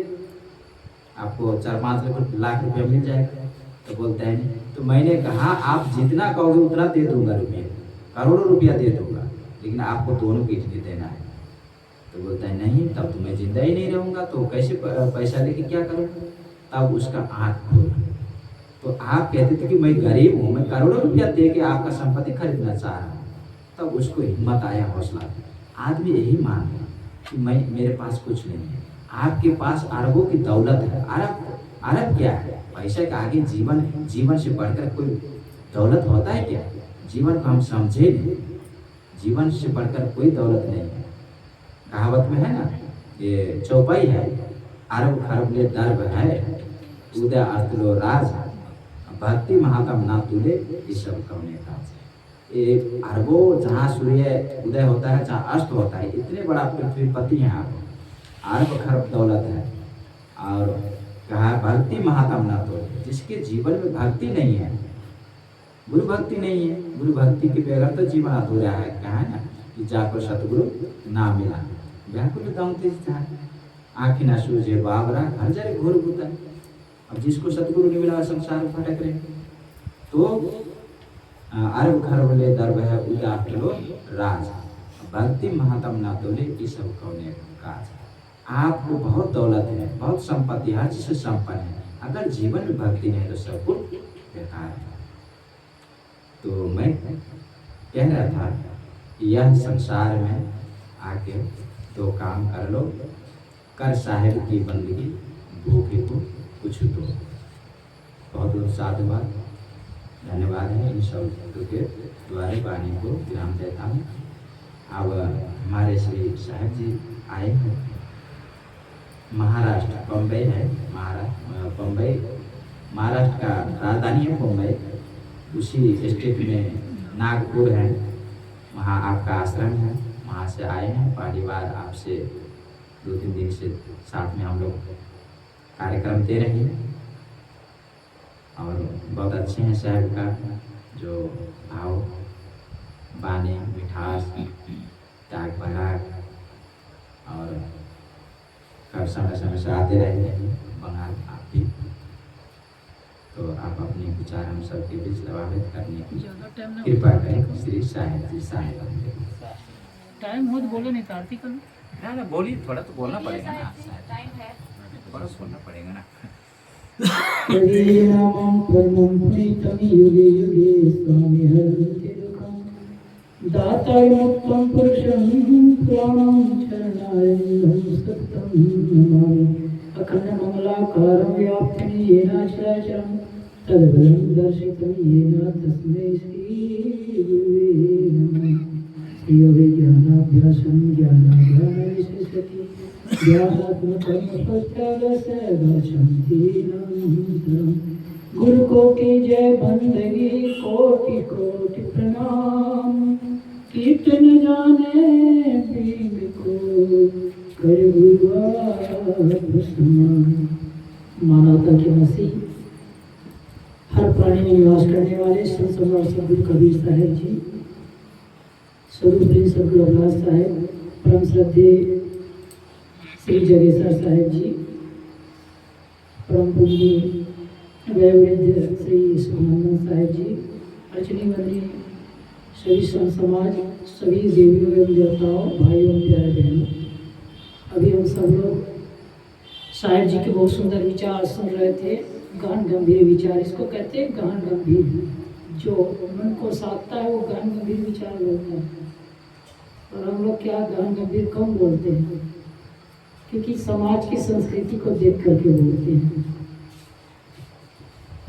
आपको 4-5 लाख रुपया मिल जाएगा। तो बोलता है नहीं। तो मैंने कहा आप जितना कहोगे उतना दे दूंगा रुपया, करोड़ों रुपया दे दूंगा, लेकिन आपको दोनों किडनी देना है। तो बोलता है नहीं, तब तो मैं जिंदा ही नहीं रहूँगा, तो कैसे पैसा लेके क्या करूँगा? तब उसका आँख खोला। तो आप कहते थे कि मैं गरीब हूँ, मैं करोड़ों रुपया दे के आपका संपत्ति खरीदना चाह रहा हूँ। तब उसको हिम्मत आया, हौसला। आदमी यही मान है कि मेरे पास कुछ नहीं है। आपके पास अरबों की दौलत है। अरब क्या है? पैसा के आगे जीवन से बढ़कर कोई दौलत होता है क्या? जीवन को हम समझे नहीं, जीवन से बढ़कर कोई दौलत नहीं है। कहावत में है ना, ये चौपाई है, अरब खरब ले दर्ब है, उदय अस्तलो राज, भक्ति महात्म ना तुले, ये सब कौने काज। ये अरबों, जहाँ सूर्य उदय होता है, जहाँ अस्त होता है, इतने बड़ा पृथ्वीपति हैं आप, अरब खरब दौलत है। और कहा भक्ति महात्म ना तुले, जिसके जीवन में भक्ति नहीं है, गुरु भक्ति नहीं है, गुरु भक्ति के बगैर तो जीवन अधूरा है। कहा है ना कि जाकर सतगुरु ना मिला। व्याकुल दाउते आँखें ना सूझे बाबरा घर जाए घोर गुता। अब जिसको सतगुरु ने मिला संसार भटक रहे तो अरब खरबले दर्ब है उदाटलो राज भक्ति महातम ना तोले ये सब कौने काज। आपको बहुत दौलत है, बहुत संपत्ति, हर चीज से संपन्न है, अगर जीवन में भक्ति नहीं तो सब कुछ बेकार है। तो मैं कह रहा था कि यह संसार में आके दो काम कर लो, कर साहिब की बंदगी, भूखे को कुछ दो। बहुत बहुत साधुवाद, धन्यवाद है इन सब के द्वारा वाणी को विराम देता हूँ। अब हमारे श्री साहब जी आए हैं, महाराष्ट्र बम्बई है, बम्बई महाराष्ट्र का राजधानी है बम्बई, उसी स्टेट में नागपुर है, वहाँ आपका आश्रम है, वहाँ से आए हैं। परिवार आपसे 2-3 दिन से साथ में हम लोग कार्यक्रम दे रहे हैं और बहुत अच्छे हैं। साहब का जो भाव, बानी, मिठास, त्याग भराग और हर समय समय से आते रहते हैं बंगाल आप भी। तो आप अपने विचार हम सबके बीच प्रभावित करने की कृपा करें। श्री साहिब जी साहिब टाइम हो तो बोले नहीं तो आरती करो ना बोली, थोड़ा तो बोलना पड़ेगा ना, थोड़ा बोलना पड़ेगा ना। हरे राम परमं प्रीतम युगे युगे स्वामी हरते दुःखं दाताय मुक्तं पुरुषं पुराणं शरणाय सत्यं नमामि। अखण्डमङ्गलाकारं व्याप्तं येन चराचरं तद्बलं दर्शितं येन तस्मै श्रीगुरुवे नमः। श्रीयोगे ज्ञानाभ्यासं ज्ञानाध्यानविशेषति गुरु को की जय बंदगी, कोटि कोटि प्रणाम। कीर्तन जाने भीम को कर मानवता के मसीह, हर प्राणी में निवास करने वाले संत सम्राट सद्गुरु कबीर साहब जी, स्वरूप सद्गुरु अवलास साहब, परम श्रद्धेय श्री जगेश्वर साहेब जी, परम पूज्य वयोवृद्ध श्री सुखनंदन साहेब जी, अर्चनी मंदिर, सभी संत समाज, सभी देवियों एवं देवताओं, भाइयों प्यारे बहनों, अभी हम सब लोग साहेब जी के बहुत सुंदर विचार सुन रहे थे। गहन गंभीर विचार, इसको कहते हैं गहन गंभीर, जो मन को साधता है वो गहन गंभीर विचार बोलता है। और हम लोग क्या गहन गंभीर कम बोलते हैं, क्योंकि समाज की संस्कृति को देख करके बोलते हैं।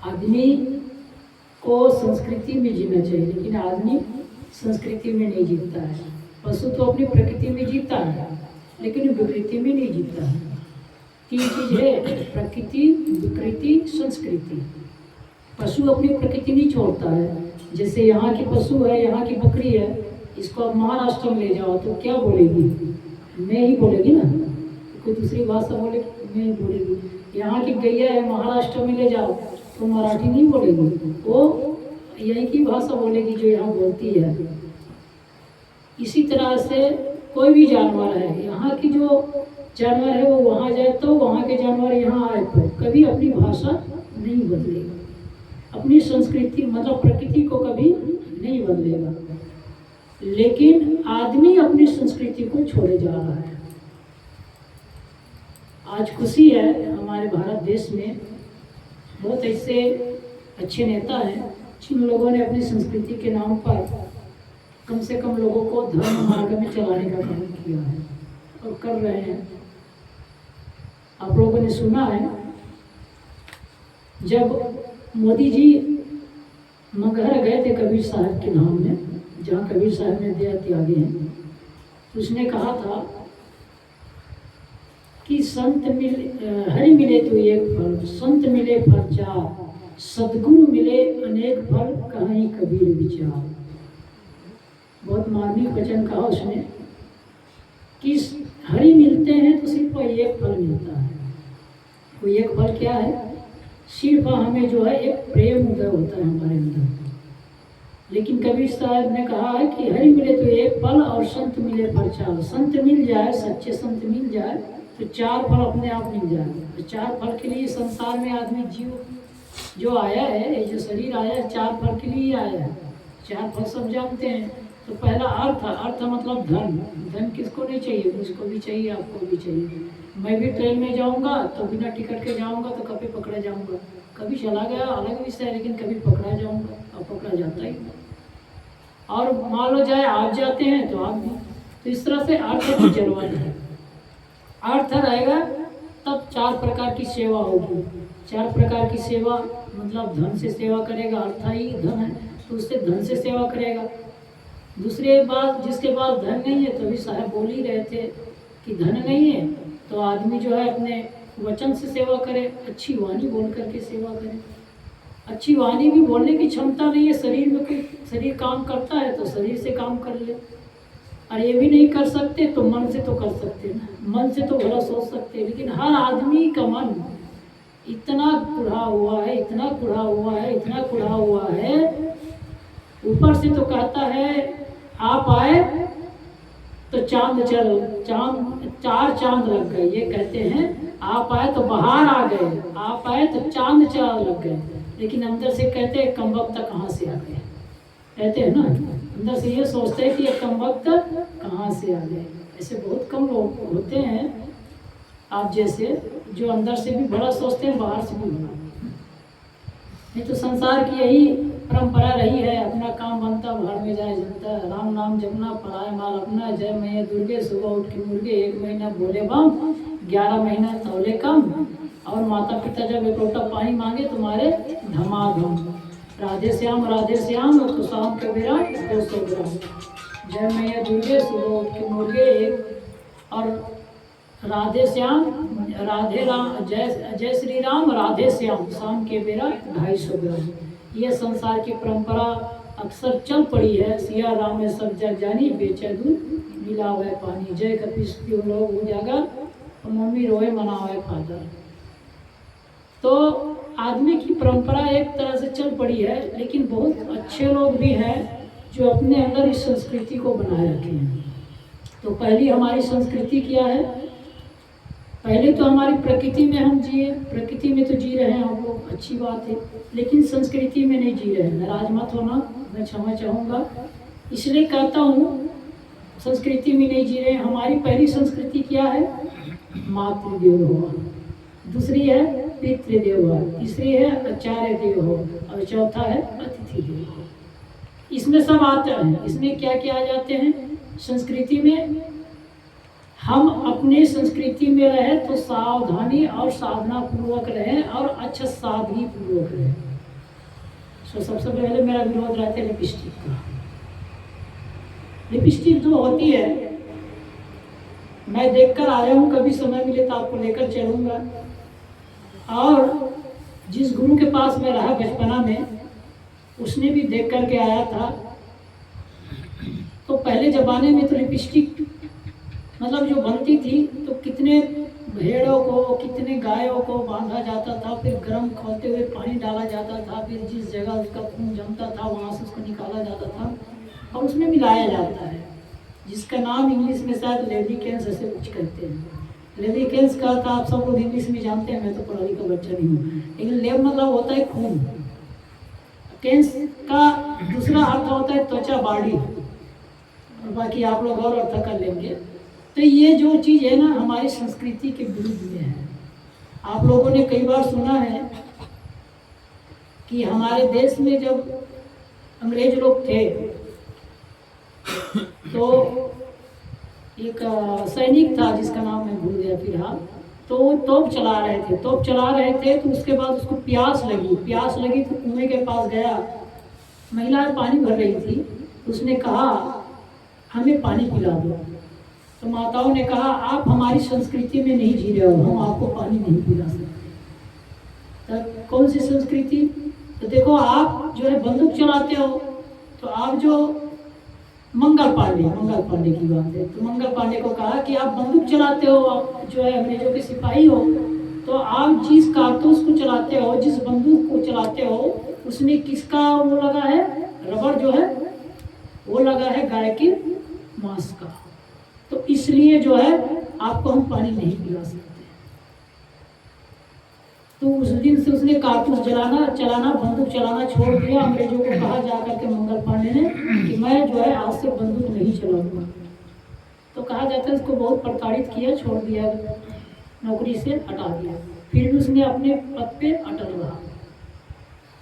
आदमी को संस्कृति में जीना चाहिए, लेकिन आदमी संस्कृति में नहीं जीता है। पशु तो अपनी प्रकृति में जीता है, लेकिन विकृति में नहीं जीता है। 3 चीज है, प्रकृति, विकृति, संस्कृति। पशु अपनी प्रकृति नहीं छोड़ता है। जैसे यहाँ की पशु है, यहाँ की बकरी है, इसको आप महाराष्ट्र में ले जाओ तो क्या बोलेगी? मैं ही बोलेगी ना, कोई दूसरी भाषा बोले मैं बोलेगी। यहाँ की गैया है, महाराष्ट्र में ले जाओ तो मराठी नहीं बोलेगी, वो यही की भाषा बोलेगी जो यहाँ बोलती है। इसी तरह से कोई भी जानवर है, यहाँ की जो जानवर है वो वहाँ जाए तो वहाँ के जानवर यहाँ आए तो कभी अपनी भाषा नहीं बदलेगा, अपनी संस्कृति मतलब प्रकृति को कभी नहीं बदलेगा। लेकिन आदमी अपनी संस्कृति को छोड़े जा रहा है। आज खुशी है हमारे भारत देश में बहुत ऐसे अच्छे नेता हैं जिन लोगों ने अपनी संस्कृति के नाम पर कम से कम लोगों को धर्म मार्ग में चलाने का काम किया है और कर रहे हैं। आप लोगों ने सुना है जब मोदी जी मगहर गए थे कबीर साहब के नाम में, जहाँ कबीर साहब ने देह त्यागे हैं, तो उसने कहा था कि संत मिले हरि मिले तो एक फल, संत मिले फल चार, सद्गुरु मिले अनेक फल, कहीं कबीर विचार। बहुत मार्मिक वचन कहा उसने कि हरि मिलते हैं तो सिर्फ एक फल मिलता है। वो एक फल क्या है? सिर्फ हमें जो है एक प्रेम उदय होता है हमारे अंदर। लेकिन कबीर साहब ने कहा है कि हरि मिले तो एक फल और संत मिले पर चार। संत मिल जाए, सच्चे संत मिल जाए तो चार फल अपने आप मिल जाए। तो चार फल के लिए संसार में आदमी जीव जो आया है, ये जो शरीर आया है, चार फल के लिए आया है। चार फल सब जानते हैं। तो पहला अर्थ, अर्थ मतलब धन। धन किसको नहीं चाहिए? मुझको भी चाहिए, आपको भी चाहिए। मैं भी ट्रेन में जाऊंगा तो बिना टिकट के जाऊंगा तो कभी पकड़ा जाऊंगा। कभी चला गया अलग विषय है, लेकिन कभी पकड़ा जाऊंगा और पकड़ा जाता ही नहीं। और मान लो जाए आप जाते हैं तो आप भी। तो इस तरह से अर्थ की जरूरत है। अर्थ रहेगा तब चार प्रकार की सेवा होगी। चार प्रकार की सेवा मतलब धन से सेवा करेगा, अर्थ ही धन है तो उससे धन से सेवा करेगा। दूसरी बात, जिसके पास धन नहीं है, तो भी साहब बोल ही रहे थे कि धन नहीं है तो आदमी जो है अपने वचन से सेवा करे, अच्छी वाणी बोल करके सेवा करे। अच्छी वाणी भी बोलने की क्षमता नहीं है शरीर में, कोई शरीर काम करता है तो शरीर से काम कर ले, और ये भी नहीं कर सकते तो मन से तो कर सकते ना। मन से तो भला सोच सकते, लेकिन हर आदमी का मन इतना कुढ़ा हुआ है, इतना कुढ़ा हुआ है, इतना कुढ़ा हुआ है। ऊपर से तो कहता है आप आए तो चांद चल, चार चांद लग गए। ये कहते हैं आप आए तो बाहर आ गए, आप आए तो चांद चार लग गए। लेकिन अंदर से कहते हैं कम वक्त कहाँ से आ गए, कहते हैं ना। अंदर से ये सोचते हैं कि ये कम वक्त कहाँ से आ गए। ऐसे बहुत कम लोग होते हैं आप जैसे, जो अंदर से भी बड़ा सोचते हैं, बाहर से भी बड़ा। नहीं तो संसार की यही परंपरा रही है, अपना काम बनता भाड़ में जाए जनता, राम नाम जपना पढ़ाए माल अपना, जय मैया दुर्गे सुबह उठ के मुर्गे, 1 महीना बोले बम, 11 महीना तौले कम, और माता पिता जब एक लोटा पानी मांगे तुम्हारे धमाधम, राधे श्याम तो शाम के बेरा 200 ग्राम, जय मैया दुर्गे सुबह उठ के मुर्गे एक, और राधे श्याम राधे राम जय श्री राम राधे श्याम शाम के बेरा 250 ग्राम। ये संसार की परंपरा अक्सर चल पड़ी है। सिया राम में सब जग जानी, बेचे दूध मिला हुआ पानी, जय कपीस लोग उजागर और मम्मी रोए मनावे फादर। तो आदमी की परंपरा एक तरह से चल पड़ी है, लेकिन बहुत अच्छे लोग भी हैं जो अपने अंदर इस संस्कृति को बनाए रखे हैं। तो पहली हमारी संस्कृति क्या है? पहले तो हमारी प्रकृति में हम जिए, प्रकृति में तो जी रहे हैं हम लोग, अच्छी बात है, लेकिन संस्कृति में नहीं जी रहे हैं। नाराज मत होना, मैं क्षमा चाहूँगा, इसलिए कहता हूँ संस्कृति में नहीं जी रहे हैं। हमारी पहली संस्कृति क्या है? मातृदेव भव, दूसरी है पितृदेव भव, तीसरी है आचार्य देव भव, और चौथा है अतिथि देव भव। इसमें सब आता है। इसमें क्या क्या आ जाते हैं? संस्कृति में हम अपने संस्कृति में रहे तो सावधानी और साधना पूर्वक रहे और अच्छा सादगी पूर्वक रहे। तो सबसे पहले मेरा विरोध रहता है लिपस्टिक का। लिपस्टिक जो होती है, मैं देखकर आया हूँ, कभी समय मिले तो आपको लेकर चलूँगा। और जिस गुरु के पास मैं रहा बचपना में, उसने भी देख करके आया था। तो पहले ज़माने में तो लिपस्टिक मतलब जो बनती थी तो कितने भेड़ों को, कितने गायों को बांधा जाता था, फिर गर्म खोलते हुए पानी डाला जाता था, फिर जिस जगह उसका खून जमता था वहाँ से उसको निकाला जाता था और उसमें मिलाया जाता है, जिसका नाम इंग्लिश में शायद लेब्रिकेंस ऐसे कुछ कहते हैं। लेब्रिकेंस का था, आप सब लोग इंग्लिश में जानते हैं, मैं तो पढ़ाई का बच्चा नहीं हूँ, लेकिन लेब मतलब होता है खून, केंस का दूसरा अर्थ होता है त्वचा, बॉडी, और बाकी आप लोग और अर्थ कर लेंगे। तो ये जो चीज़ है ना, हमारी संस्कृति के विरुद्ध में है। आप लोगों ने कई बार सुना है कि हमारे देश में जब अंग्रेज लोग थे तो एक सैनिक था जिसका नाम मैं भूल गया फिलहाल, तो वो तोप चला रहे थे तो उसके बाद उसको प्यास लगी तो कुएं के पास गया, महिलाएं पानी भर रही थी, उसने कहा हमें पानी पिला दो। तो माताओं ने कहा आप हमारी संस्कृति में नहीं जी रहे हो, हम आपको पानी नहीं पिला सकते। तो कौन सी संस्कृति? तो देखो, आप जो है बंदूक चलाते हो, तो आप जो मंगल पांडे की बात है, तो मंगल पांडे को कहा कि आप बंदूक चलाते हो, आप जो है अंग्रेजों के सिपाही हो, तो आप जिस कारतूस को चलाते हो, जिस बंदूक को चलाते हो, उसमें किसका वो लगा है? रबर जो है वो लगा है गाय के मांस का, तो इसलिए जो है आपको हम पानी नहीं पिला सकते। तो उस दिन से उसने कारतूस चलाना बंदूक चलाना छोड़ दिया। अंग्रेजों को कहा जा करके मंगल पांडे ने कि मैं जो है आज से बंदूक नहीं चलाऊंगा। तो कहा जाता है उसको बहुत प्रताड़ित किया, छोड़ दिया, नौकरी से हटा दिया। फिर भी उसने अपने पद पे अटल रहा।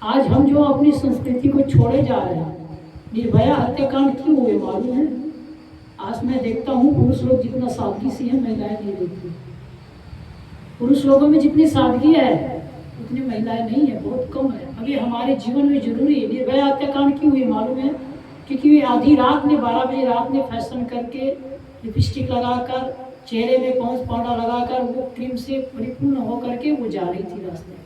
आज हम जो अपनी संस्कृति को छोड़े जा रहे हैं, निर्भया हत्याकांड क्यों हुए मालूम है? आज मैं देखता हूँ पुरुष लोग जितना सादगी से है महिलाएं नहीं देखती। पुरुष लोगों में जितनी सादगी है उतनी महिलाएं नहीं है, बहुत कम है। अभी हमारे जीवन में जरूरी है। निर्भया हत्याकांड क्यों हुई मालूम है? क्योंकि आधी रात में 12 बजे रात में फैशन करके लिपस्टिक लगाकर चेहरे में पॉन्स पाउडर लगाकर वो क्रीम से परिपूर्ण होकर के वो जा रही थी रास्ते।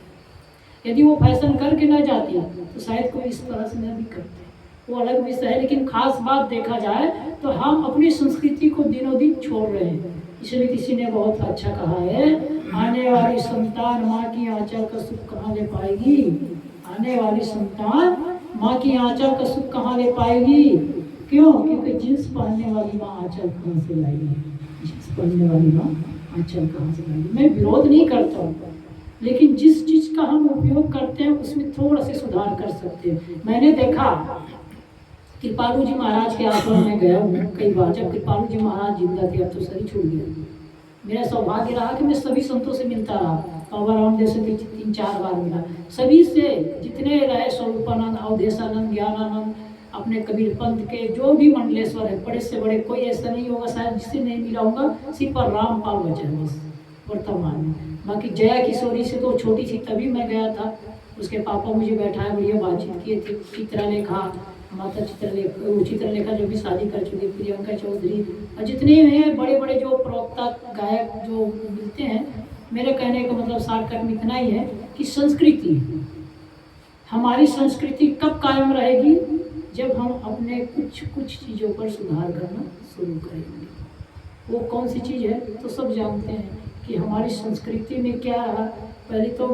यदि वो फैशन करके न जाती तो शायद कोई इस तरह से न भी करते, वो अलग विषय है। लेकिन खास बात देखा जाए तो हम अपनी संस्कृति को दिनों दिन छोड़ रहे हैं। इसलिए किसी ने बहुत अच्छा कहा है, आने वाली संतान माँ की आंचल का सुख कहाँ ले पाएगी? आने वाली संतान माँ की आंचल का सुख कहाँ ले पाएगी? क्यों? क्योंकि जींस पहनने वाली माँ आंचल कहाँ से लाएगी? जींस पहनने वाली माँ आंचल कहाँ से लाएगी? मैं विरोध नहीं करता हूँ, लेकिन जिस चीज का हम उपयोग करते हैं उसमें थोड़ा सा सुधार कर सकते हैं। मैंने देखा कृपालू जी महाराज के आश्रम में गया हूँ कई बार। जब कृपालू जी महाराज जिंदा थे, अब तो शरीर छूट गया। मेरा सौभाग्य रहा कि मैं सभी संतों से मिलता रहा। बाबा रामदेव से 3-4 बार मिला। सभी से जितने रहे, स्वरूपानंद, अवधेशानंद, ज्ञानानंद, अपने कबीर पंथ के जो भी मंडलेश्वर है, बड़े से बड़े, कोई ऐसा नहीं होगा शायद जिससे नहीं मिला होगा। सिर्फ रामपाल बचा है बस वर्तमान में। बाकी जया किशोरी से तो छोटी थी तभी मैं गया था। उसके पापा मुझे बैठाए, बढ़िया बातचीत किए थे। चित्रलेखा माता चित्रलेखा जो भी शादी कर चुकी, प्रियंका चौधरी, और जितने हैं बड़े बड़े जो प्रवक्ता गायक जो मिलते हैं। मेरे कहने का मतलब शॉर्टकट में इतना ही है कि संस्कृति, हमारी संस्कृति कब कायम रहेगी? जब हम अपने कुछ चीज़ों पर सुधार करना शुरू करेंगे। वो कौन सी चीज़ है तो सब जानते हैं कि हमारी संस्कृति में क्या रहा। पहले तो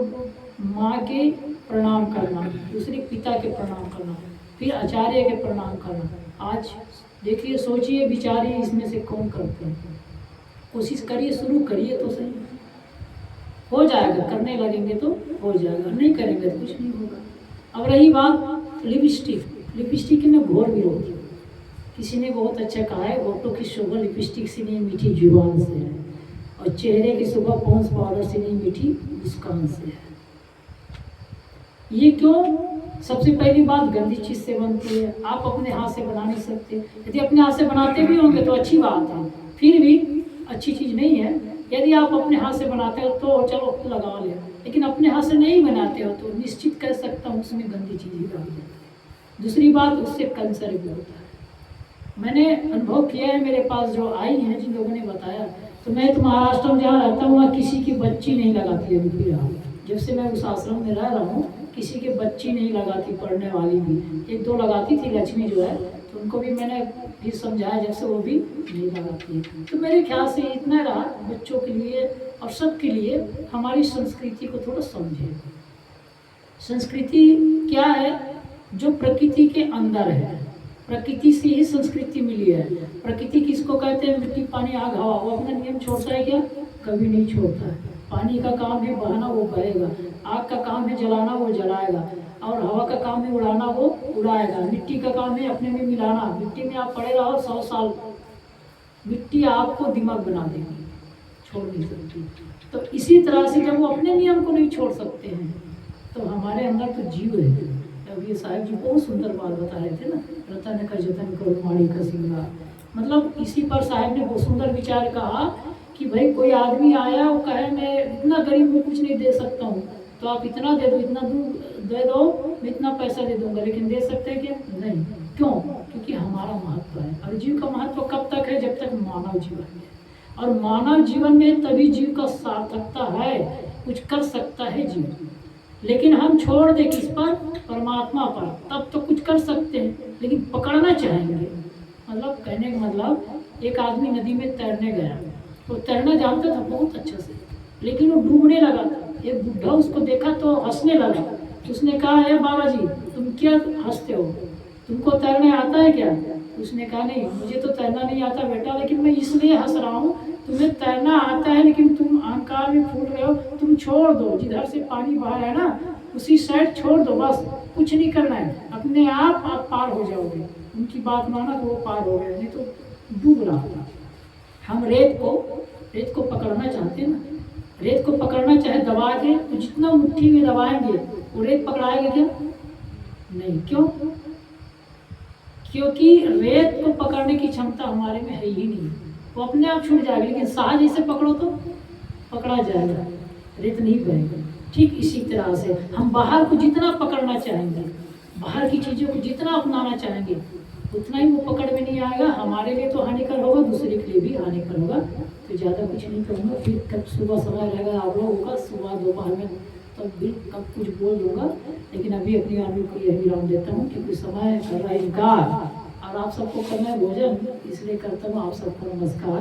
माँ के प्रणाम करना, दूसरे पिता के प्रणाम करना, फिर आचार्य के प्रणाम करना। आज देखिए, सोचिए, विचारिए, इसमें से कौन करते हैं? कोशिश करिए, शुरू करिए तो सही, हो जाएगा। करने लगेंगे तो हो जाएगा, नहीं करेंगे तो कुछ नहीं होगा। अब रही बात लिपस्टिक में घोर विरोध। किसी ने बहुत अच्छा कहा है, होठों की शोभा लिपस्टिक से नहीं मीठी जुबान से है, और चेहरे की शोभा पॉन्स पाउडर से नहीं मीठी मुस्कान से है। ये क्यों? सबसे पहली बात, गंदी चीज से बनती है, आप अपने हाथ से बना नहीं सकते। यदि अपने हाथ से बनाते भी होंगे तो अच्छी बात है, फिर भी अच्छी चीज नहीं है। यदि आप अपने हाथ से बनाते हो तो चलो लगा ले, लेकिन अपने हाथ से नहीं बनाते हो तो निश्चित कर सकता हूँ उसमें गंदी चीज ही डाल है। दूसरी बात, उससे कैंसर भी होता है। मैंने अनुभव किया है, मेरे पास जो आई हैं जिन लोगों ने बताया। तो मैं तो महाराष्ट्र में जहाँ रहता हूँ वहाँ किसी की बच्ची नहीं लगाती अभी फिलहाल। जब से मैं उस आश्रम में रह रहा हूँ किसी की बच्ची नहीं लगाती, पढ़ने वाली भी 1-2 लगाती थी, लक्ष्मी जो है, तो उनको भी मैंने भी समझाया, जब से वो भी नहीं लगाती है। तो मेरे ख्याल से इतना रहा, बच्चों के लिए और सबके लिए हमारी संस्कृति को थोड़ा समझें। संस्कृति क्या है? जो प्रकृति के अंदर है, प्रकृति से ही संस्कृति मिली है। प्रकृति किसको कहते हैं? मिट्टी, पानी, आग, हवा। वो अपना नियम छोड़ता है क्या? कभी नहीं छोड़ता है। पानी का काम है बहाना, वो बहेगा। आग का काम है जलाना, वो जलाएगा। और हवा का काम है उड़ाना, वो उड़ाएगा। मिट्टी का काम है अपने में मिलाना। मिट्टी में आप पड़े रहो 100 साल, मिट्टी आपको दिमाग बना देगी, छोड़ नहीं सकती। तो इसी तरह से जब वो अपने नियम को नहीं छोड़ सकते हैं तो हमारे अंदर तो जीव है। अब ये साहब जी बहुत सुंदर बात बता रहे थे ना, रतन का जतन करो माड़ी का सिंगार। मतलब इसी पर साहब ने बहुत सुंदर विचार कहा कि भाई कोई आदमी आया, वो कहे मैं इतना गरीब में कुछ नहीं दे सकता हूँ, तो आप इतना दे दो, इतना दे दो, मैं इतना पैसा दे दूंगा, लेकिन दे सकते हैं क्या? नहीं। क्यों? क्योंकि हमारा महत्व है। और जीव का महत्व कब तक है? जब तक मानव जीवन है। और मानव जीवन में तभी जीव का सार्थकता है, कुछ कर सकता है जीव। लेकिन हम छोड़ दे किस पर? परमात्मा पर, तब तो कुछ कर सकते हैं, लेकिन पकड़ना चाहेंगे। मतलब कहने का मतलब, एक आदमी नदी में तैरने गया, तो तैरना जानता था बहुत अच्छा से, लेकिन वो डूबने लगा था। एक बुढ़ा उसको देखा तो हंसने लगा। उसने कहा, है बाबा जी तुम क्या हंसते हो? तुमको तैरने आता है क्या? उसने कहा नहीं, मुझे तो तैरना नहीं आता बेटा, लेकिन मैं इसलिए हंस रहा हूँ, तुम्हें तैरना आता है लेकिन तुम अहंकार में फूल रहे हो। तुम छोड़ दो, जिधर से पानी बह रहा है ना उसी साइड छोड़ दो, बस कुछ नहीं करना है, अपने आप पार हो जाओगे। उनकी बात माना तो वो पार हो गए, नहीं तो डूब रहा था। हम रेत को पकड़ना चाहते हैं ना, रेत को पकड़ना चाहे दबा के तो जितना मुट्ठी में दबाएंगे वो रेत पकड़ाएगा क्या? नहीं। क्यों? क्योंकि रेत को पकड़ने की क्षमता हमारे में है ही नहीं, वो अपने आप छूट जाएगी। लेकिन साहज ऐसे पकड़ो तो पकड़ा जाएगा, रेत नहीं बहेगा। ठीक इसी तरह से हम बाहर को जितना पकड़ना चाहेंगे, बाहर की चीज़ों को जितना अपनाना चाहेंगे, उतना ही वो पकड़ में नहीं आएगा। हमारे लिए तो हानिकर होगा, दूसरे के लिए भी हानिकर होगा। तो ज़्यादा कुछ नहीं कहूँगा, फिर कब सुबह समय रहेगा आप लोगों का, सुबह दोपहर में तब भी कब कुछ बोल दूँगा। लेकिन अभी अपनी आदमी को यही विराम देता हूँ क्योंकि समय कर रहा है इनकार, और आप सबको करना है भोजन, इसलिए करता हूँ। आप सबको नमस्कार।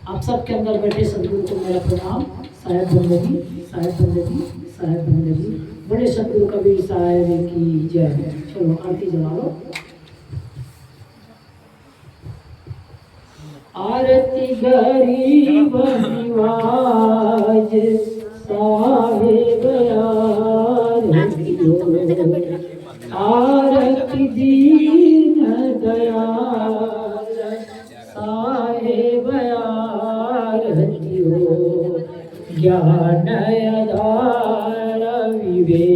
आप सबके अंदर बैठे सदगुरु को मेरा प्रणाम। साहेब बंदगी, साहेब बंदगी, साहेब बंदगी। बड़े सदगुरु कबीर साहेब की जय। चलो आरती जला लो। आरती गरीब निवाज साहेब आरतियो, आरती दीन दयाल साहेब आरतियो, ज्ञान आधार विवेक